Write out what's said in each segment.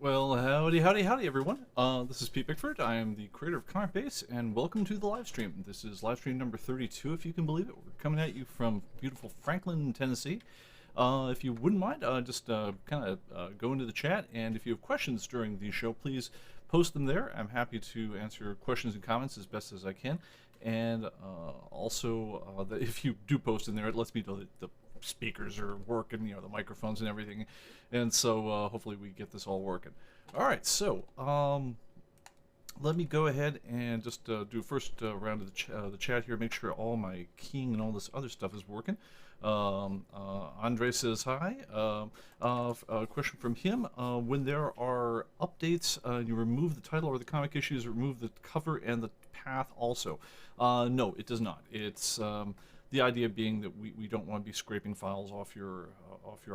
Well, howdy, howdy, howdy, everyone. This is Pete Bickford. I am the creator of ComicBase, and welcome to the Livestream. This is Livestream number 32, if you can believe it. We're coming at you from beautiful Franklin, Tennessee. If you wouldn't mind, just kind of go into the chat, and if you have questions during the show, please post them there. I'm happy to answer questions and comments as best as I can. And also, if you do post in there, it lets me know that the speakers are working, the microphones and everything, and so hopefully we get this all working. All right, so let me go ahead and just do first round of the chat here, make sure all my keying and all this other stuff is working. Andre says hi. A question from him: when there are updates, you remove the title or the comic issues, remove the cover and the path also. No, it does not. It's the idea being that we don't want to be scraping files off your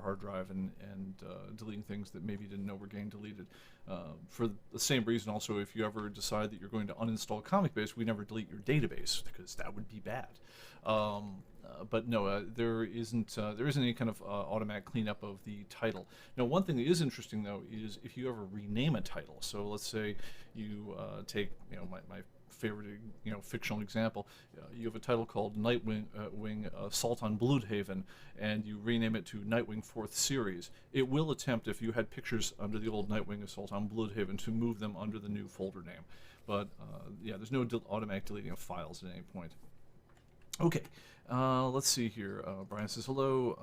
hard drive and deleting things that maybe you didn't know were getting deleted. For the same reason, also, if you ever decide that you're going to uninstall ComicBase, we never delete your database because that would be bad. But no, there isn't any kind of automatic cleanup of the title. Now, one thing that is interesting though is if you ever rename a title. So let's say you take my favorite fictional example. You have a title called Nightwing Assault on Bloodhaven, and you rename it to Nightwing 4th Series. It will attempt, if you had pictures under the old Nightwing Assault on Bloodhaven, to move them under the new folder name. But yeah, there's no automatic deleting of files at any point. Okay, let's see here. Brian says hello,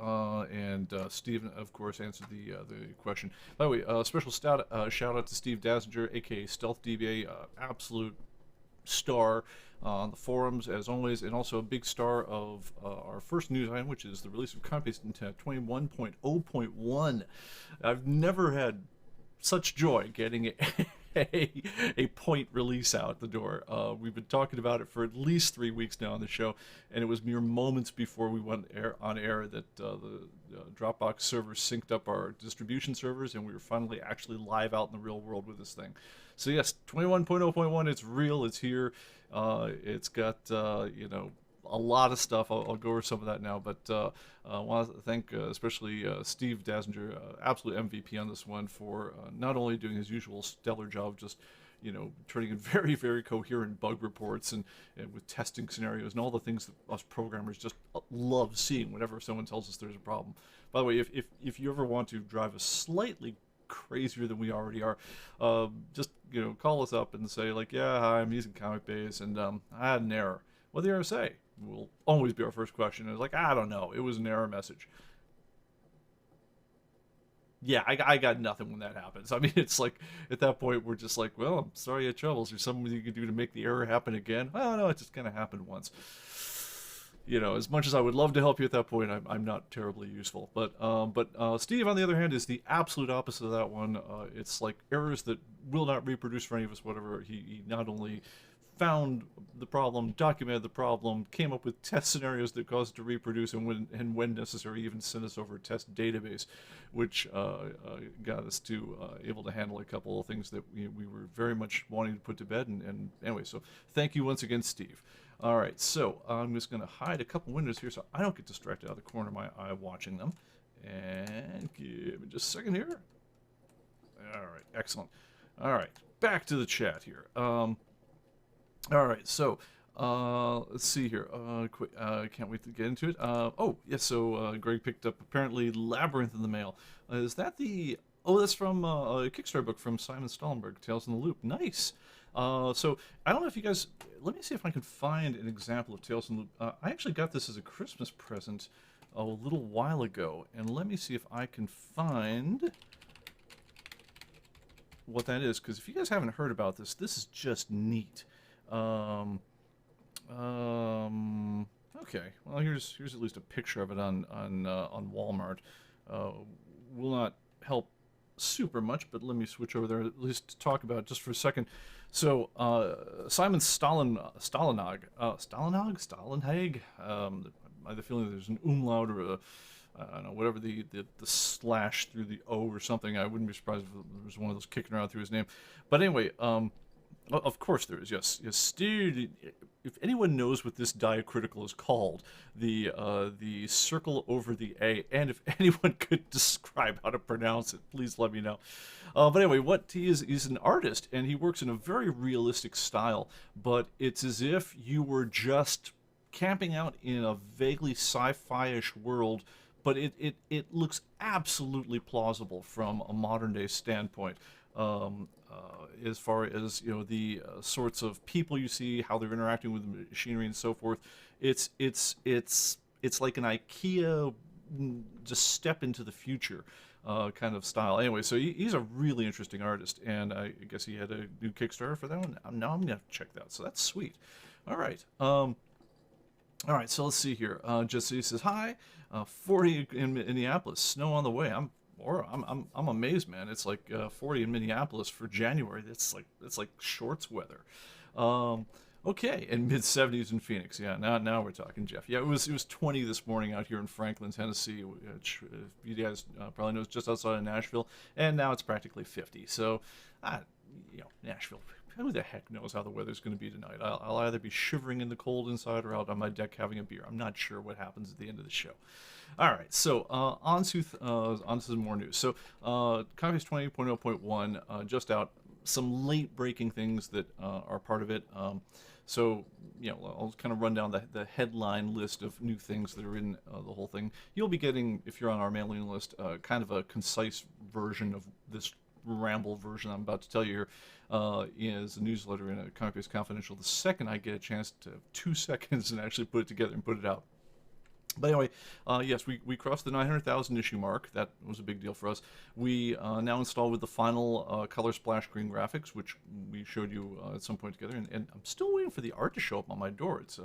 and Steve, of course, answered the question. By the way, special shout out to Steve Dassinger, aka Stealth DBA, absolute star on the forums as always, and also a big star of our first news item, which is the release of ComicBase 21.0.1. I've never had such joy getting a point release out the door. We've been talking about it for at least 3 weeks now on the show, and it was mere moments before we went on air that the Dropbox servers synced up our distribution servers, and we were finally actually live out in the real world with this thing. So yes, 21.0.1, it's real, it's here. It's got a lot of stuff. I'll go over some of that now, but I want to thank especially Steve Dassinger, absolute MVP on this one, for not only doing his usual stellar job, just turning in very, very coherent bug reports and with testing scenarios and all the things that us programmers just love seeing whenever someone tells us there's a problem. By the way, if you ever want to drive us slightly crazier than we already are, just call us up and say like, yeah, hi, I'm using ComicBase and I had an error. What did the error say? Will always be our first question. It's like, I don't know, it was an error message. Yeah, I got nothing when that happens. I mean, it's like, at that point, we're just like, well, I'm sorry you had troubles. Is there something you can do to make the error happen again? Well, no, it just kind of happened once. As much as I would love to help you at that point, I'm not terribly useful. But Steve, on the other hand, is the absolute opposite of that one. It's like errors that will not reproduce for any of us, whatever. He not only found the problem, documented the problem, came up with test scenarios that caused it to reproduce, and when necessary, even sent us over a test database, which got us to able to handle a couple of things that we were very much wanting to put to bed. And anyway, so thank you once again, Steve. All right, so I'm just going to hide a couple windows here so I don't get distracted out of the corner of my eye watching them. And give me just a second here. All right, excellent. All right, back to the chat here. All right, so let's see here. Can't wait to get into it. Oh, yes, so Greg picked up apparently Labyrinth in the mail. Is that the... Oh, that's from a Kickstarter book from Simon Stollenberg, Tales in the Loop. Nice. So I don't know if you guys... Let me see if I can find an example of Tales in the Loop. I actually got this as a Christmas present a little while ago, and let me see if I can find what that is, because if you guys haven't heard about this, this is just neat. Okay, well here's at least a picture of it on Walmart. Will not help super much, but let me switch over there at least to talk about it just for a second. So Simon Stollenhag, I have the feeling there's an umlaut or I don't know, whatever the slash through the O or something. I wouldn't be surprised if there was one of those kicking around through his name. But anyway, of course there is. Yes, Steve. if anyone knows what this diacritical is called, the circle over the A, and if anyone could describe how to pronounce it, please let me know. But anyway, what he is, he's an artist, and he works in a very realistic style, but it's as if you were just camping out in a vaguely sci-fi-ish world, but it looks absolutely plausible from a modern day standpoint. As far as the sorts of people you see, how they're interacting with machinery and so forth, it's like an IKEA just step into the future kind of style. Anyway, so he's a really interesting artist, and I guess he had a new Kickstarter for that one. Now I'm gonna have to check that. So that's sweet. All right. All right, so let's see here. Jesse says, "Hi, 40 in Minneapolis, snow on the way." I'm amazed, man. It's like 40 in Minneapolis for January. That's like shorts weather. Okay, and mid 70s in Phoenix. Yeah, now we're talking, Jeff. Yeah, it was 20 this morning out here in Franklin, Tennessee. You guys probably know it's just outside of Nashville, and now it's practically 50. So, Nashville. Who the heck knows how the weather's going to be tonight? I'll either be shivering in the cold inside or out on my deck having a beer. I'm not sure what happens at the end of the show. All right, so on to some more news. So ComicBase 20.0.1 just out. Some late breaking things that are part of it. So, I'll kind of run down the headline list of new things that are in the whole thing. You'll be getting, if you're on our mailing list, kind of a concise version of this ramble version I'm about to tell you here. Is a newsletter in a ComicBase Confidential. The second I get a chance to have 2 seconds and actually put it together and put it out. But anyway, yes, we crossed the 900,000 issue mark. That was a big deal for us. We now install with the final color splash screen graphics, which we showed you at some point together. And I'm still waiting for the art to show up on my door. It's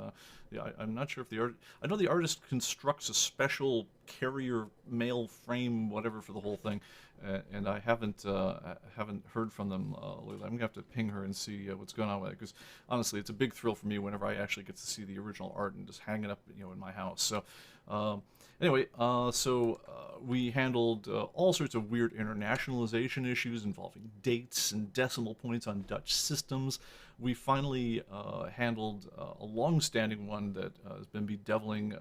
I'm not sure if the art. I know the artist constructs a special carrier mail frame, whatever, for the whole thing. And I haven't heard from them lately. I'm gonna have to ping her and see what's going on with it, because honestly, it's a big thrill for me whenever I actually get to see the original art and just hang it up, in my house. So anyway, we handled all sorts of weird internationalization issues involving dates and decimal points on Dutch systems. We finally handled a long-standing one that has been bedeviling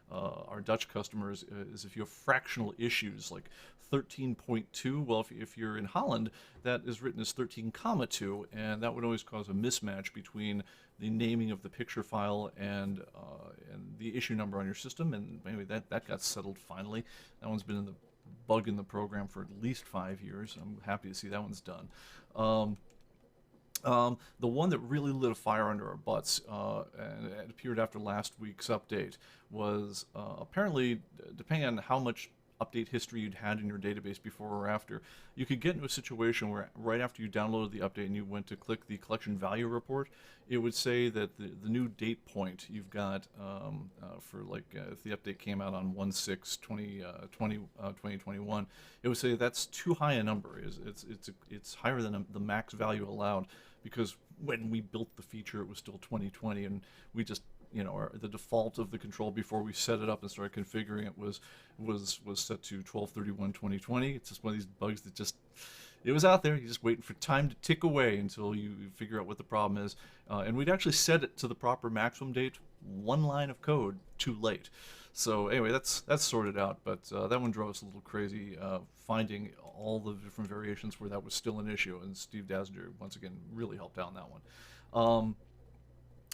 our Dutch customers, is if you have fractional issues like 13.2. Well, if you're in Holland, that is written as 13,2, and that would always cause a mismatch between the naming of the picture file and the issue number on your system. And anyway, that got settled finally. That one's been in the bug in the program for at least 5 years. I'm happy to see that one's done. The one that really lit a fire under our butts, and it appeared after last week's update, was apparently, depending on how much update history you'd had in your database before or after, you could get into a situation where right after you downloaded the update and you went to click the collection value report, it would say that the new date point you've got for if the update came out on 1/6/2021, it would say that's too high a number. It's higher than the max value allowed, because when we built the feature it was still 2020, and we just the default of the control before we set it up and started configuring it was set to 12/31/2020. It's just one of these bugs that it was out there. You're just waiting for time to tick away until you figure out what the problem is. And we'd actually set it to the proper maximum date, 1 line of code too late. So anyway, that's sorted out. But that one drove us a little crazy, finding all the different variations where that was still an issue. And Steve Dazinger, once again, really helped out on that one.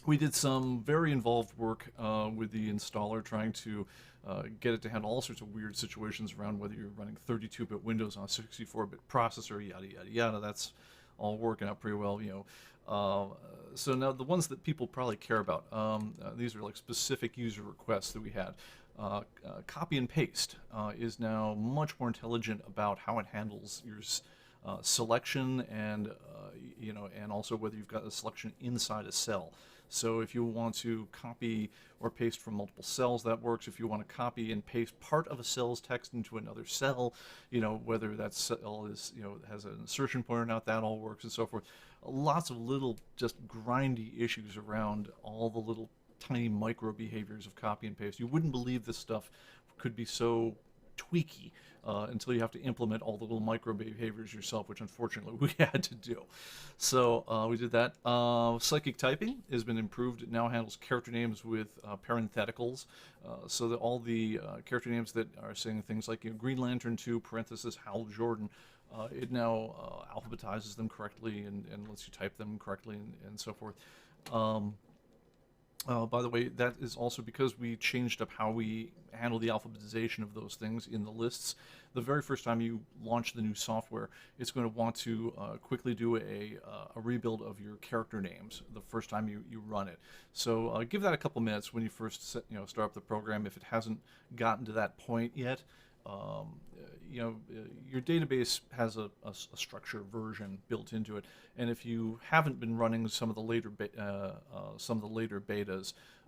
We did some very involved work with the installer, trying to get it to handle all sorts of weird situations around whether you're running 32-bit Windows on a 64-bit processor, yada, yada, yada. That's all working out pretty well, So now the ones that people probably care about, these are like specific user requests that we had. Copy and paste is now much more intelligent about how it handles your selection and, and also whether you've got a selection inside a cell. So if you want to copy or paste from multiple cells, that works. If you want to copy and paste part of a cell's text into another cell, whether that cell is, has an insertion pointer or not, that all works, and so forth. Lots of little just grindy issues around all the little tiny micro behaviors of copy and paste. You wouldn't believe this stuff could be so tweaky until you have to implement all the little micro behaviors yourself, which unfortunately we had to do. So we did that. Psychic typing has been improved. It now handles character names with parentheticals, so that all the character names that are saying things like Green Lantern 2, parenthesis, Hal Jordan, it now alphabetizes them correctly and lets you type them correctly and so forth. By the way, that is also because we changed up how we handle the alphabetization of those things in the lists. The very first time you launch the new software, it's going to want to quickly do a rebuild of your character names the first time you run it. So give that a couple minutes when you first start up the program. If it hasn't gotten to that point yet, your database has a structure version built into it, and if you haven't been running some of the later betas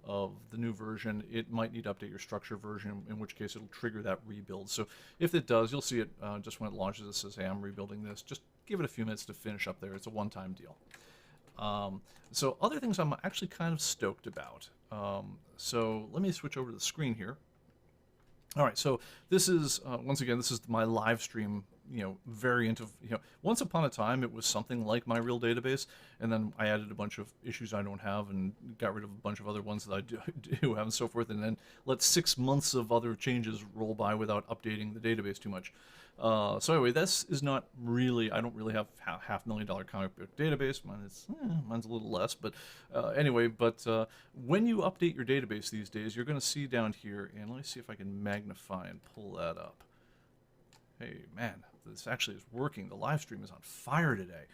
of the new version, it might need to update your structure version, in which case it'll trigger that rebuild. So if it does, you'll see it just when it launches. It says, "Hey, I'm rebuilding this." Just give it a few minutes to finish up there. It's a one-time deal. So other things I'm actually kind of stoked about. So let me switch over to the screen here. All right, so this is, once again, this is my live stream, variant of, once upon a time it was something like my real database, and then I added a bunch of issues I don't have and got rid of a bunch of other ones that I do have and so forth, and then let 6 months of other changes roll by without updating the database too much. So anyway, this is not really, I don't really have $500,000 comic book database. Mine's a little less, but anyway, when you update your database these days, you're going to see down here, and let me see if I can magnify and pull that up. Hey, man, this actually is working. The live stream is on fire today.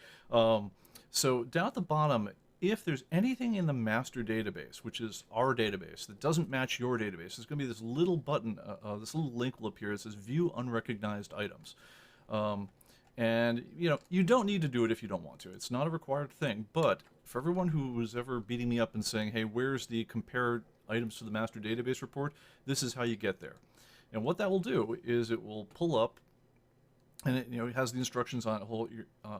So down at the bottom, if there's anything in the master database, which is our database, that doesn't match your database, there's going to be this little button, this little link will appear. It says View Unrecognized Items. And, you don't need to do it if you don't want to. It's not a required thing. But for everyone who was ever beating me up and saying, hey, where's the compared items to the master database report, this is how you get there. And what that will do is it will pull up, and it, it has the instructions on it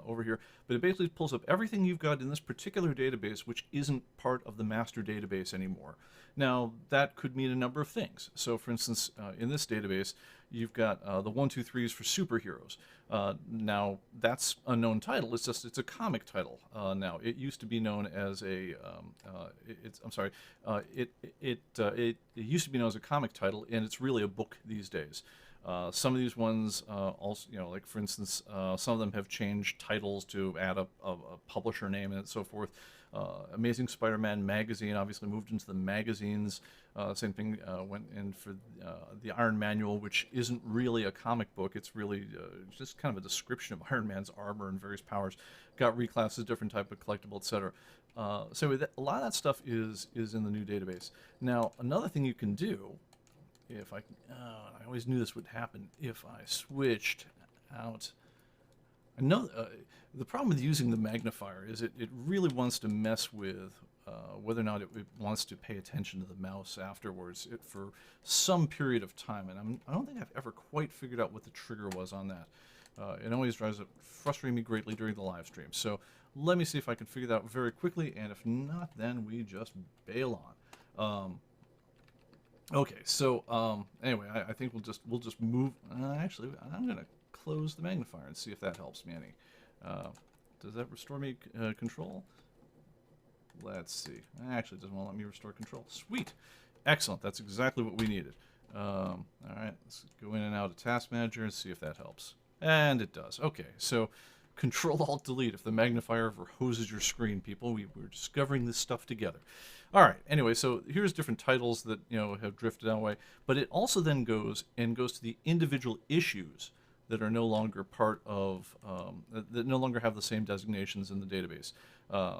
over here, but it basically pulls up everything you've got in this particular database which isn't part of the master database anymore. Now, that could mean a number of things. So, for instance, in this database, you've got the 1, 2, 3s for superheroes. Now, that's a known title. It's a comic title now. It used to be known as a it used to be known as a comic title, and it's really a book these days. Some of these ones also, like for instance, some of them have changed titles to add a publisher name and so forth. Amazing Spider-Man magazine obviously moved into the magazines. Same thing went in for the Iron Manual, which isn't really a comic book. It's really just kind of a description of Iron Man's armor and various powers. Got reclassed as a different type of collectible, etc. So a lot of that stuff is in the new database. Now, another thing you can do, if I always knew this would happen if I switched out. I know the problem with using the magnifier is it really wants to mess with whether or not it wants to pay attention to the mouse afterwards for some period of time, and I don't think I've ever quite figured out what the trigger was on that. It always frustrating me greatly during the live stream. So let me see if I can figure that out very quickly, and if not, then we just bail on. Okay, so anyway, I think we'll just move. Actually, I'm gonna close the magnifier and see if that helps me any. Does that restore me control? Let's see. Actually, it doesn't want to let me restore control. Sweet, excellent. That's exactly what we needed. All right, let's go in and out of Task Manager and see if that helps. And it does. Okay, so Control-Alt-Delete if the magnifier ever hoses your screen, people. We're discovering this stuff together. All right, anyway, so here's different titles that, have drifted that way. But it also then goes to the individual issues that are no longer part of, that no longer have the same designations in the database.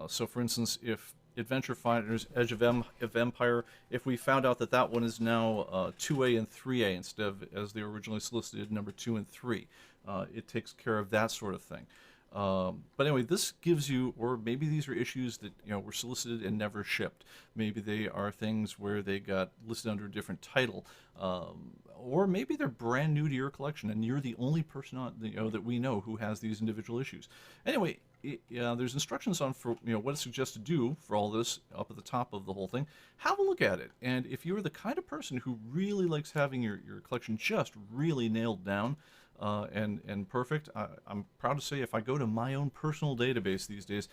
So, for instance, if Adventure Fighters Edge of Empire, if we found out that one is now 2A and 3A instead of, as they originally solicited, number 2 and 3, it takes care of that sort of thing. But anyway, this gives you, or maybe these are issues that were solicited and never shipped. Maybe they are things where they got listed under a different title, or maybe they're brand new to your collection, and you're the only person that we know who has these individual issues. Anyway, there's instructions on for what it suggests to do for all this up at the top of the whole thing. Have a look at it, and if you're the kind of person who really likes having your collection just really nailed down and perfect, I'm proud to say if I go to my own personal database these days,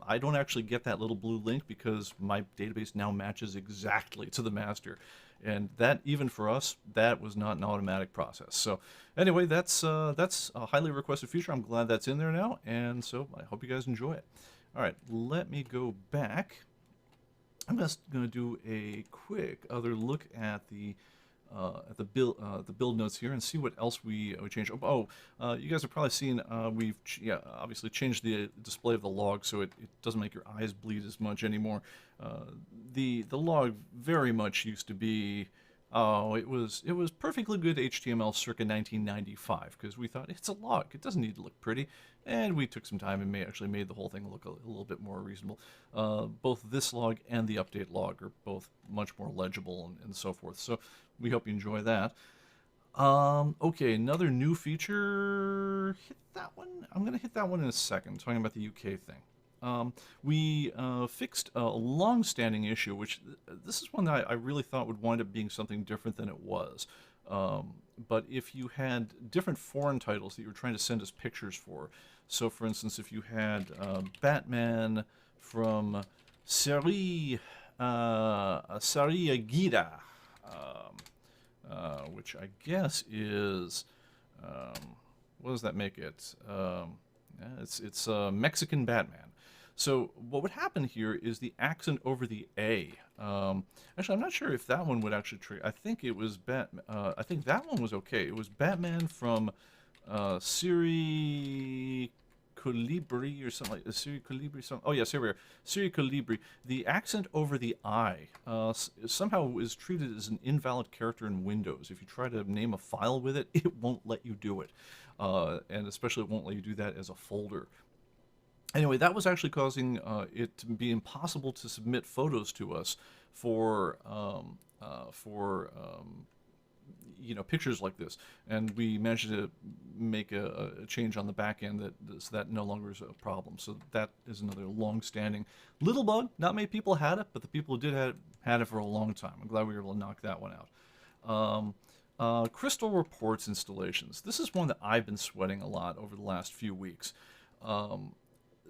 I don't actually get that little blue link because my database now matches exactly to the master. And that, even for us, that was not an automatic process. So anyway, that's a highly requested feature. I'm glad that's in there now, and so I hope you guys enjoy it. All right, let me go back. I'm just going to do a quick other look at the build notes here and see what else we changed. You guys have probably seen we've obviously changed the display of the log so it doesn't make your eyes bleed as much anymore. The log very much used to be it was perfectly good HTML circa 1995 because we thought it's a log, it doesn't need to look pretty, and we took some time and actually made the whole thing look a little bit more reasonable. Both this log and the update log are both much more legible and so forth. So we hope you enjoy that. Okay, another new feature. Hit that one. I'm going to hit that one in a second, talking about the UK thing. We fixed a long-standing issue, which this is one that I really thought would wind up being something different than it was. But if you had different foreign titles that you were trying to send us pictures for, so for instance, if you had Batman from Serie Aguirre, which I guess is, what does that make it? It's Mexican Batman. So what would happen here is the accent over the A. Actually, I'm not sure if that one would actually trigger. I think it was I think that one was okay. It was Batman from Siri Colibri or something like Siri Colibri. Oh yes, here we are. Siri Colibri. The accent over the I somehow is treated as an invalid character in Windows. If you try to name a file with it, it won't let you do it, and especially it won't let you do that as a folder. Anyway, that was actually causing it to be impossible to submit photos to us for pictures like this, and we managed to make a change on the back end so that no longer is a problem. So that is another long-standing little bug. Not many people had it, but the people who did had it for a long time. I'm glad we were able to knock that one out. Crystal Reports installations. This is one that I've been sweating a lot over the last few weeks.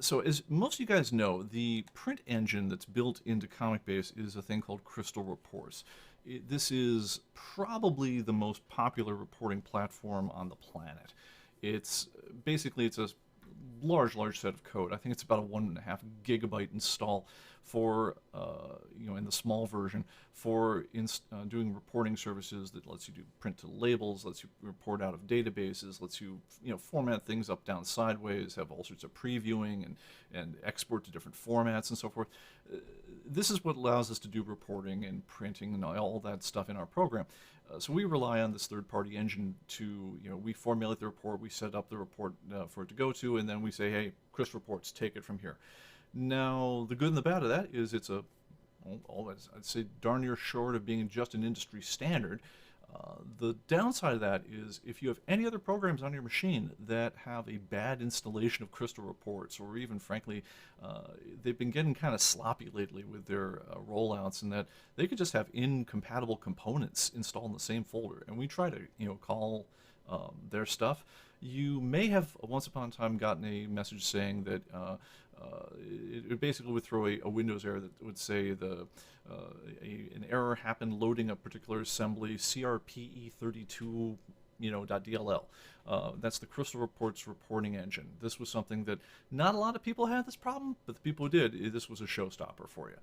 So as most of you guys know, the print engine that's built into ComicBase is a thing called Crystal Reports. This is probably the most popular reporting platform on the planet. It's a large set of code. I think it's about a 1.5 gigabyte install for in the small version for doing reporting services that lets you do print to labels, lets you report out of databases, lets you format things up, down, sideways, have all sorts of previewing and export to different formats and so forth. This is what allows us to do reporting and printing and all that stuff in our program. So we rely on this third-party engine to, we formulate the report, we set up the report for it to go to, and then we say, hey, Chris Reports, take it from here. Now, the good and the bad of that is it's I'd say darn near short of being just an industry standard. The downside of that is if you have any other programs on your machine that have a bad installation of Crystal Reports, or even frankly, they've been getting kind of sloppy lately with their rollouts, and that they could just have incompatible components installed in the same folder, and we try to call their stuff. You may have once upon a time gotten a message saying that it basically would throw a Windows error that would say an error happened loading a particular assembly CRPE32 .dll. That's the Crystal Reports reporting engine. This was something that not a lot of people had this problem, but the people who did, this was a showstopper for you.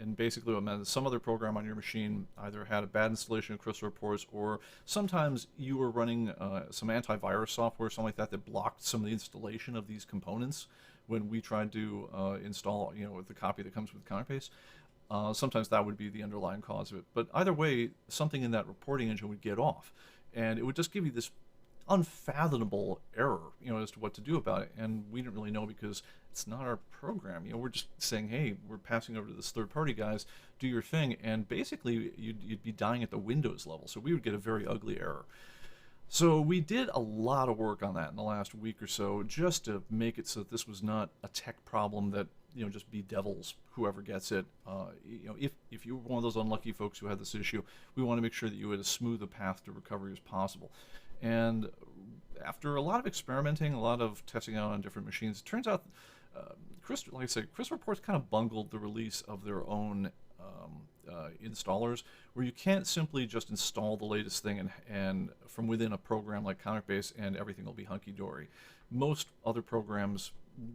And basically what meant some other program on your machine either had a bad installation of Crystal Reports, or sometimes you were running some antivirus software or something like that blocked some of the installation of these components when we tried to install the copy that comes with ComicBase. Sometimes that would be the underlying cause of it. But either way, something in that reporting engine would get off, and it would just give you this unfathomable error, as to what to do about it. And we didn't really know because it's not our program. We're just saying, hey, we're passing over to this third-party guys, do your thing, and basically you'd be dying at the Windows level. So we would get a very ugly error. So we did a lot of work on that in the last week or so, just to make it so that this was not a tech problem that just bedevils whoever gets it. If you were one of those unlucky folks who had this issue, we want to make sure that you had as smooth a path to recovery as possible. And after a lot of experimenting, a lot of testing out on different machines, it turns out, like I said, Crystal Reports kind of bungled the release of their own installers, where you can't simply just install the latest thing and from within a program like ComicBase and everything will be hunky-dory. Most other programs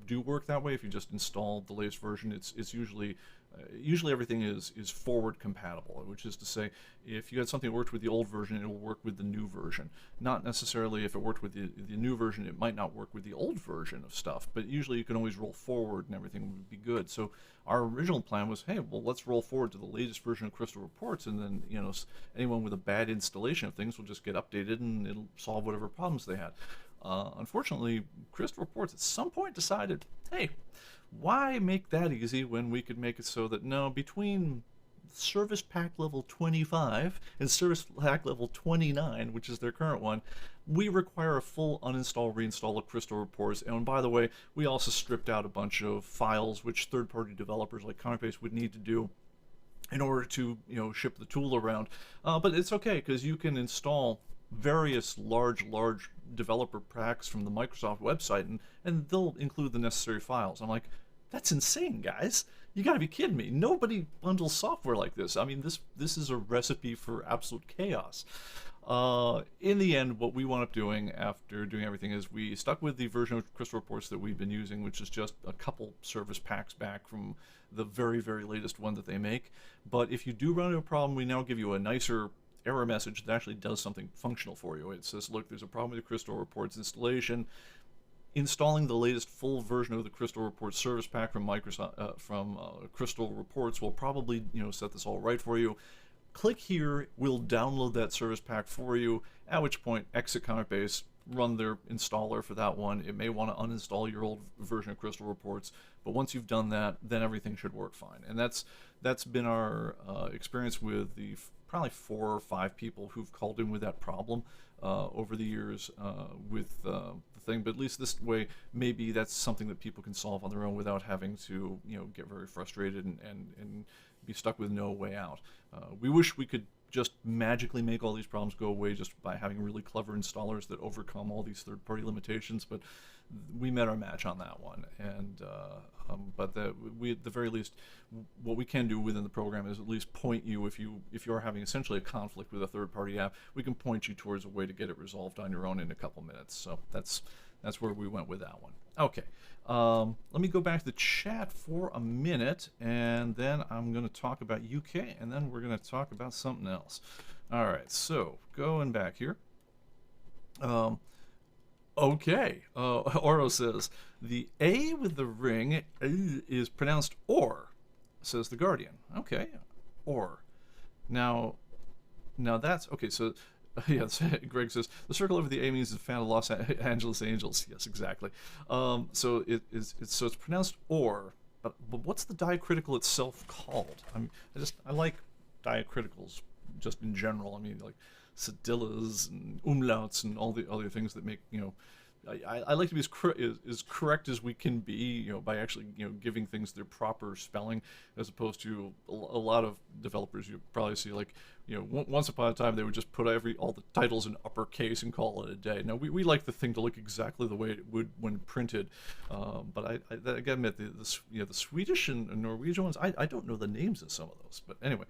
do work that way. If you just install the latest version, it's usually everything is forward compatible, which is to say, if you had something that worked with the old version, it will work with the new version. Not necessarily if it worked with the new version, it might not work with the old version of stuff, but usually you can always roll forward and everything would be good. So our original plan was, hey, well, let's roll forward to the latest version of Crystal Reports, and then anyone with a bad installation of things will just get updated and it'll solve whatever problems they had. Unfortunately, Crystal Reports at some point decided, hey, why make that easy when we could make it so that, no, between Service Pack level 25 and Service Pack level 29, which is their current one, we require a full uninstall, reinstall of Crystal Reports. And by the way, we also stripped out a bunch of files which third-party developers like ComicBase would need to do in order to ship the tool around. But it's okay, because you can install various large developer packs from the Microsoft website, and they'll include the necessary files. I'm like, that's insane, guys. You gotta be kidding me. Nobody bundles software like this. I mean, this is a recipe for absolute chaos. In the end, what we wound up doing after doing everything is we stuck with the version of Crystal Reports that we've been using, which is just a couple service packs back from the very, very latest one that they make. But if you do run into a problem, we now give you a nicer error message that actually does something functional for you. It says, look, there's a problem with the Crystal Reports installation. Installing the latest full version of the Crystal Reports service pack from Microsoft, Crystal Reports will probably set this all right for you. Click here, we'll download that service pack for you, at which point exit ComicBase, run their installer for that one. It may want to uninstall your old version of Crystal Reports, but once you've done that, then everything should work fine. And that's been our experience with the probably 4 or 5 people who've called in with that problem over the years with the thing. But at least this way, maybe that's something that people can solve on their own without having to get very frustrated and be stuck with no way out. We wish we could just magically make all these problems go away just by having really clever installers that overcome all these third-party limitations, but we met our match on that one. And but at the very least, what we can do within the program is at least point you, if you're having essentially a conflict with a third-party app, we can point you towards a way to get it resolved on your own in a couple minutes. So that's where we went with that one. Okay, let me go back to the chat for a minute, and then I'm going to talk about UK, and then we're going to talk about something else. All right, so going back here. Okay, Oro says, the A with the ring is pronounced or, says the Guardian. Okay, or. Now that's, okay, so, yes, Greg says, the circle over the A means is a fan of Los Angeles Angels. Yes, exactly. So it's pronounced or, but what's the diacritical itself called? I mean, I like diacriticals just in general. I mean, like cedillas and umlauts and all the other things that make, I like to be as correct as we can be, by actually, giving things their proper spelling, as opposed to a lot of developers you probably see, like, once upon a time they would just put all the titles in uppercase and call it a day. Now we like the thing to look exactly the way it would when printed, but I gotta admit the Swedish and Norwegian ones, I don't know the names of some of those. But anyway,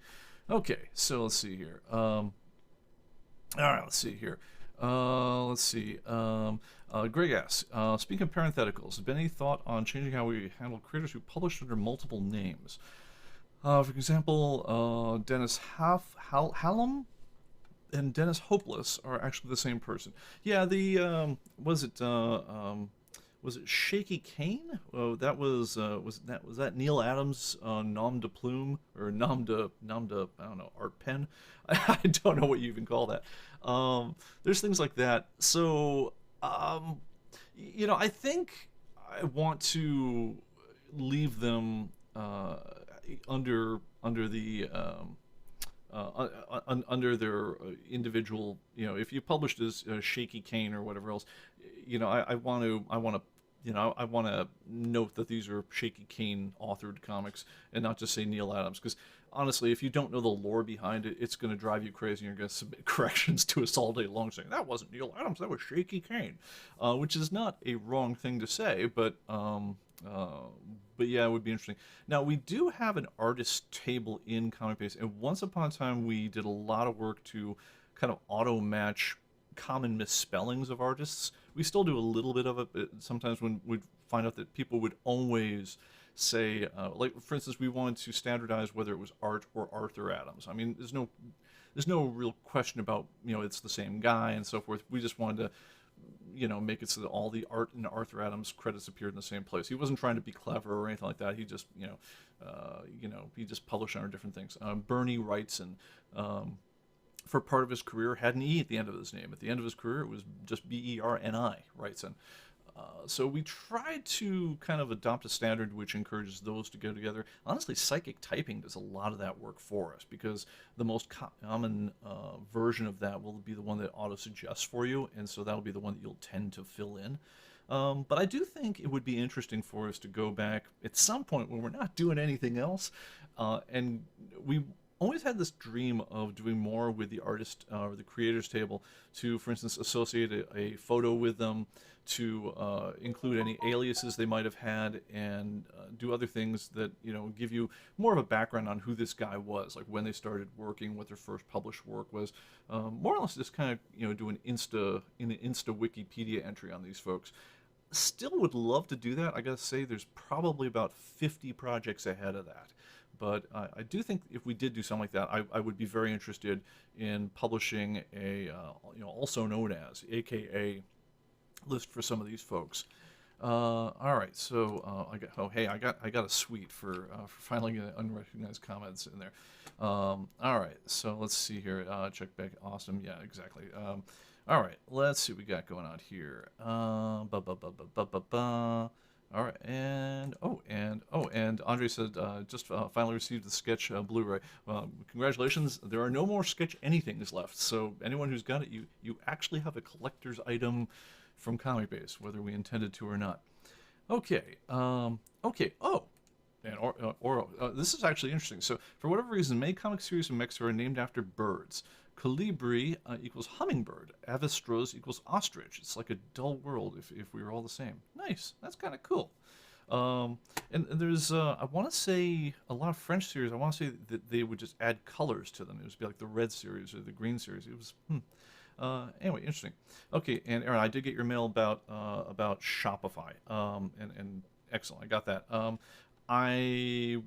okay, so let's see here. All right, let's see here. Greg asks, speaking of parentheticals, has been any thought on changing how we handle creators who publish under multiple names? For example, Dennis Hallam and Dennis Hopeless are actually the same person. Yeah, was it Shaky Kane? Oh, that was that Neil Adams nom de plume, or nom de I don't know, art pen? I don't know what you even call that. There's things like that. So I think I want to leave them under the under their individual, if you published as Shaky Kane or whatever else, I want to note that these are Shaky Kane authored comics and not just say Neil Adams, because honestly, if you don't know the lore behind it, it's going to drive you crazy. You're going to submit corrections to us all day long saying that wasn't Neil Adams, that was Shaky Kane, which is not a wrong thing to say, but yeah, it would be interesting. Now, we do have an artist table in ComicBase, and once upon a time we did a lot of work to kind of auto match common misspellings of artists. We still do a little bit of it, but sometimes when we'd find out that people would always say, like for instance, we wanted to standardize whether it was Art or Arthur Adams. I mean, there's no real question about, it's the same guy and so forth. We just wanted to, make it so that all the Art and Arthur Adams credits appeared in the same place. He wasn't trying to be clever or anything like that. He just, he just published under different things. Bernie Wrightson, for part of his career, had an E at the end of his name. At the end of his career, it was just Berni, Wrightson. So we tried to kind of adopt a standard which encourages those to go together. Honestly, psychic typing does a lot of that work for us, because the most common version of that will be the one that auto-suggests for you, and so that'll be the one that you'll tend to fill in. But I do think it would be interesting for us to go back at some point when we're not doing anything else, and we always had this dream of doing more with the artist or the creators table to, for instance, associate a photo with them, to include any aliases they might have had, and do other things that, give you more of a background on who this guy was, like when they started working, what their first published work was. More or less just kind of, do an Insta Wikipedia entry on these folks. Still would love to do that. I gotta say, there's probably about 50 projects ahead of that. But I do think if we did do something like that, I would be very interested in publishing a, also known as, AKA, list for some of these folks. All right, so I got a suite for finally getting unrecognized comments in there. All right, so let's see here. Check back, awesome. Yeah, exactly. All right, let's see what we got going on here. All right, and Andre said just finally received the Sketch Blu-ray. Congratulations! There are no more Sketch anythings left. So anyone who's got it, you actually have a collector's item from ComicBase, whether we intended to or not. Okay. Okay. Oh. And this is actually interesting. So, for whatever reason, many comic series in Mexico are named after birds. Colibri equals hummingbird. Avistros equals ostrich. It's like a dull world if we were all the same. Nice. That's kind of cool. And there's, I want to say, a lot of French series, I want to say that they would just add colors to them. It would be like the red series or the green series. It was, anyway, interesting. Okay, and Aaron, I did get your mail about Shopify, and excellent, I got that. I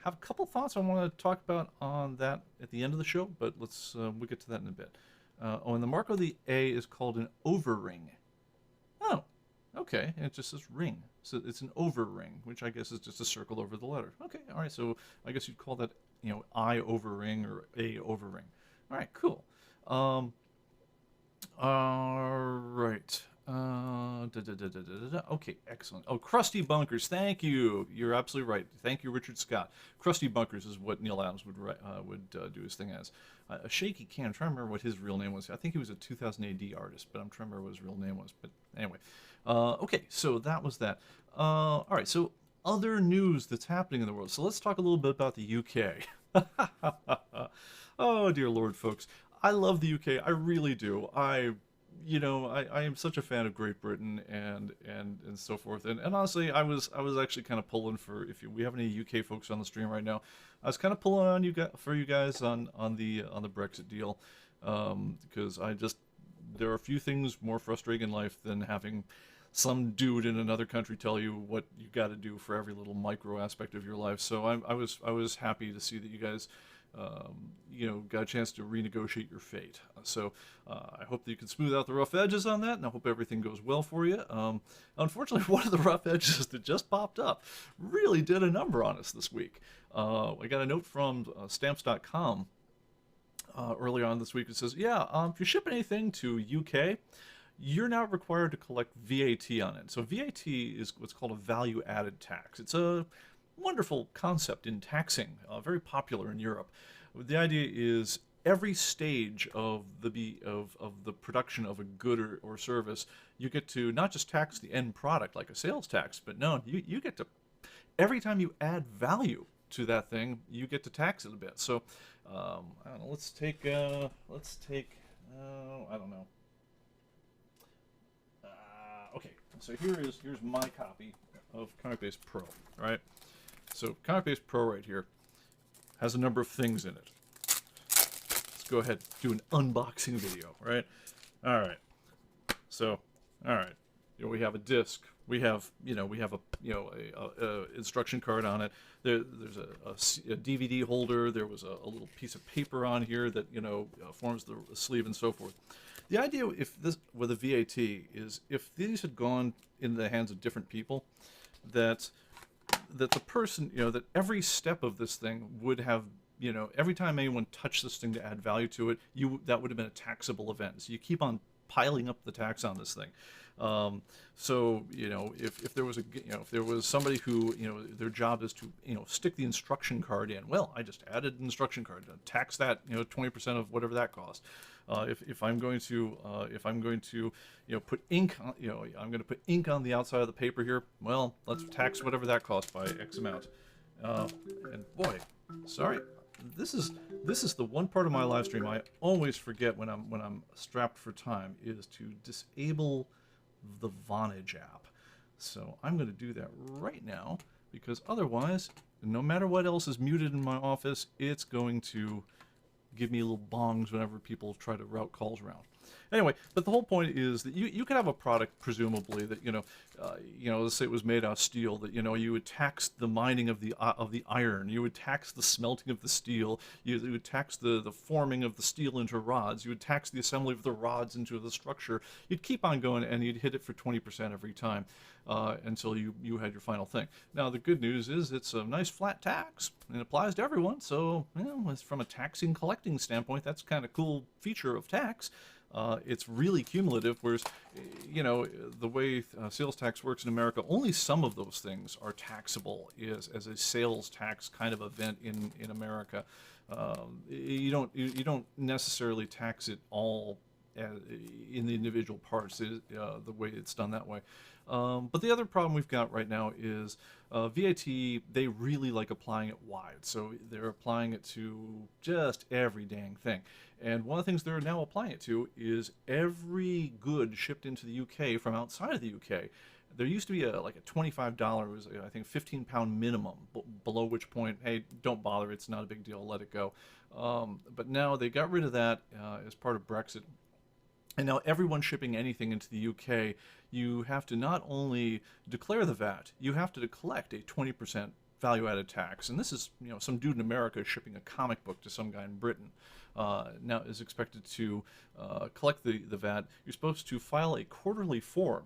have a couple thoughts I want to talk about on that at the end of the show, but we'll get to that in a bit. And the mark of the A is called an overring. Oh, okay, and it just says ring. So it's an overring, which I guess is just a circle over the letter. Okay, all right, so I guess you'd call that, I overring or A overring. All right, cool. All right. Okay, excellent. Oh, Krusty Bunkers, thank you. You're absolutely right. Thank you, Richard Scott. Krusty Bunkers is what Neil Adams would do his thing as. Shaky Can, I'm trying to remember what his real name was. I think he was a 2000 AD artist, but I'm trying to remember what his real name was. But anyway, okay, so that was that. All right, so other news that's happening in the world. So let's talk a little bit about the UK. Oh, dear Lord, folks. I love the UK. I really do. I am such a fan of Great Britain and so forth. And honestly, I was actually kind of pulling for, we have any UK folks on the stream right now, I was kind of pulling on you guys on the Brexit deal, because there are a few things more frustrating in life than having some dude in another country tell you what you got to do for every little micro aspect of your life. So I was happy to see that you guys got a chance to renegotiate your fate. So I hope that you can smooth out the rough edges on that, and I hope everything goes well for you. Unfortunately, one of the rough edges that just popped up really did a number on us this week. I got a note from stamps.com earlier on this week. It says, yeah, if you're shipping anything to UK, you're now required to collect VAT on it. So VAT is what's called a value-added tax. It's a wonderful concept in taxing, very popular in Europe. The idea is every stage of the production of a good or service, you get to not just tax the end product like a sales tax, but no, you get to, every time you add value to that thing, you get to tax it a bit. So I don't know. Let's take I don't know. Okay, so here's my copy of ComicBase Pro, right? So ComicBase Pro right here has a number of things in it. Let's go ahead and do an unboxing video, right? All right. So, all right. We have a disc. We have a instruction card on it. There's a DVD holder. There was a little piece of paper on here that forms the sleeve and so forth. The idea, if this with a VAT, is if these had gone in the hands of different people, that the person, that every step of this thing would have, every time anyone touched this thing to add value to it, that would have been a taxable event. So you keep on piling up the tax on this thing. So if there was if there was somebody who their job is to stick the instruction card in, well, I just added an instruction card, tax that 20% of whatever that cost. If I'm going to put ink on, I'm going to put ink on the outside of the paper here, well, let's tax whatever that costs by X amount. And boy, sorry, this is the one part of my live stream I always forget when I'm strapped for time, is to disable the Vonage app. So I'm going to do that right now, because otherwise, no matter what else is muted in my office, it's going to give me little bongs whenever people try to route calls around. Anyway, but the whole point is that you could have a product, presumably, that let's say it was made out of steel, that you would tax the mining of the iron, you would tax the smelting of the steel, you would tax the forming of the steel into rods, you would tax the assembly of the rods into the structure. You'd keep on going, and you'd hit it for 20% every time until you had your final thing. Now, the good news is it's a nice flat tax and it applies to everyone. So, from a taxing collecting standpoint, that's kind of cool feature of tax. It's really cumulative, whereas, the way sales tax works in America, only some of those things are taxable as a sales tax kind of event in America. You don't necessarily tax it all in the individual parts, the way it's done that way. But the other problem we've got right now is VAT, they really like applying it wide. So they're applying it to just every dang thing. And one of the things they're now applying it to is every good shipped into the UK from outside of the UK. There used to be like a $25, I think 15-pound minimum, below which point, hey, don't bother, it's not a big deal, let it go. But now they got rid of that as part of Brexit. And now everyone shipping anything into the UK, you have to not only declare the VAT, you have to collect a 20% value-added tax. And this is, some dude in America shipping a comic book to some guy in Britain. Now is expected to collect the VAT. You're supposed to file a quarterly form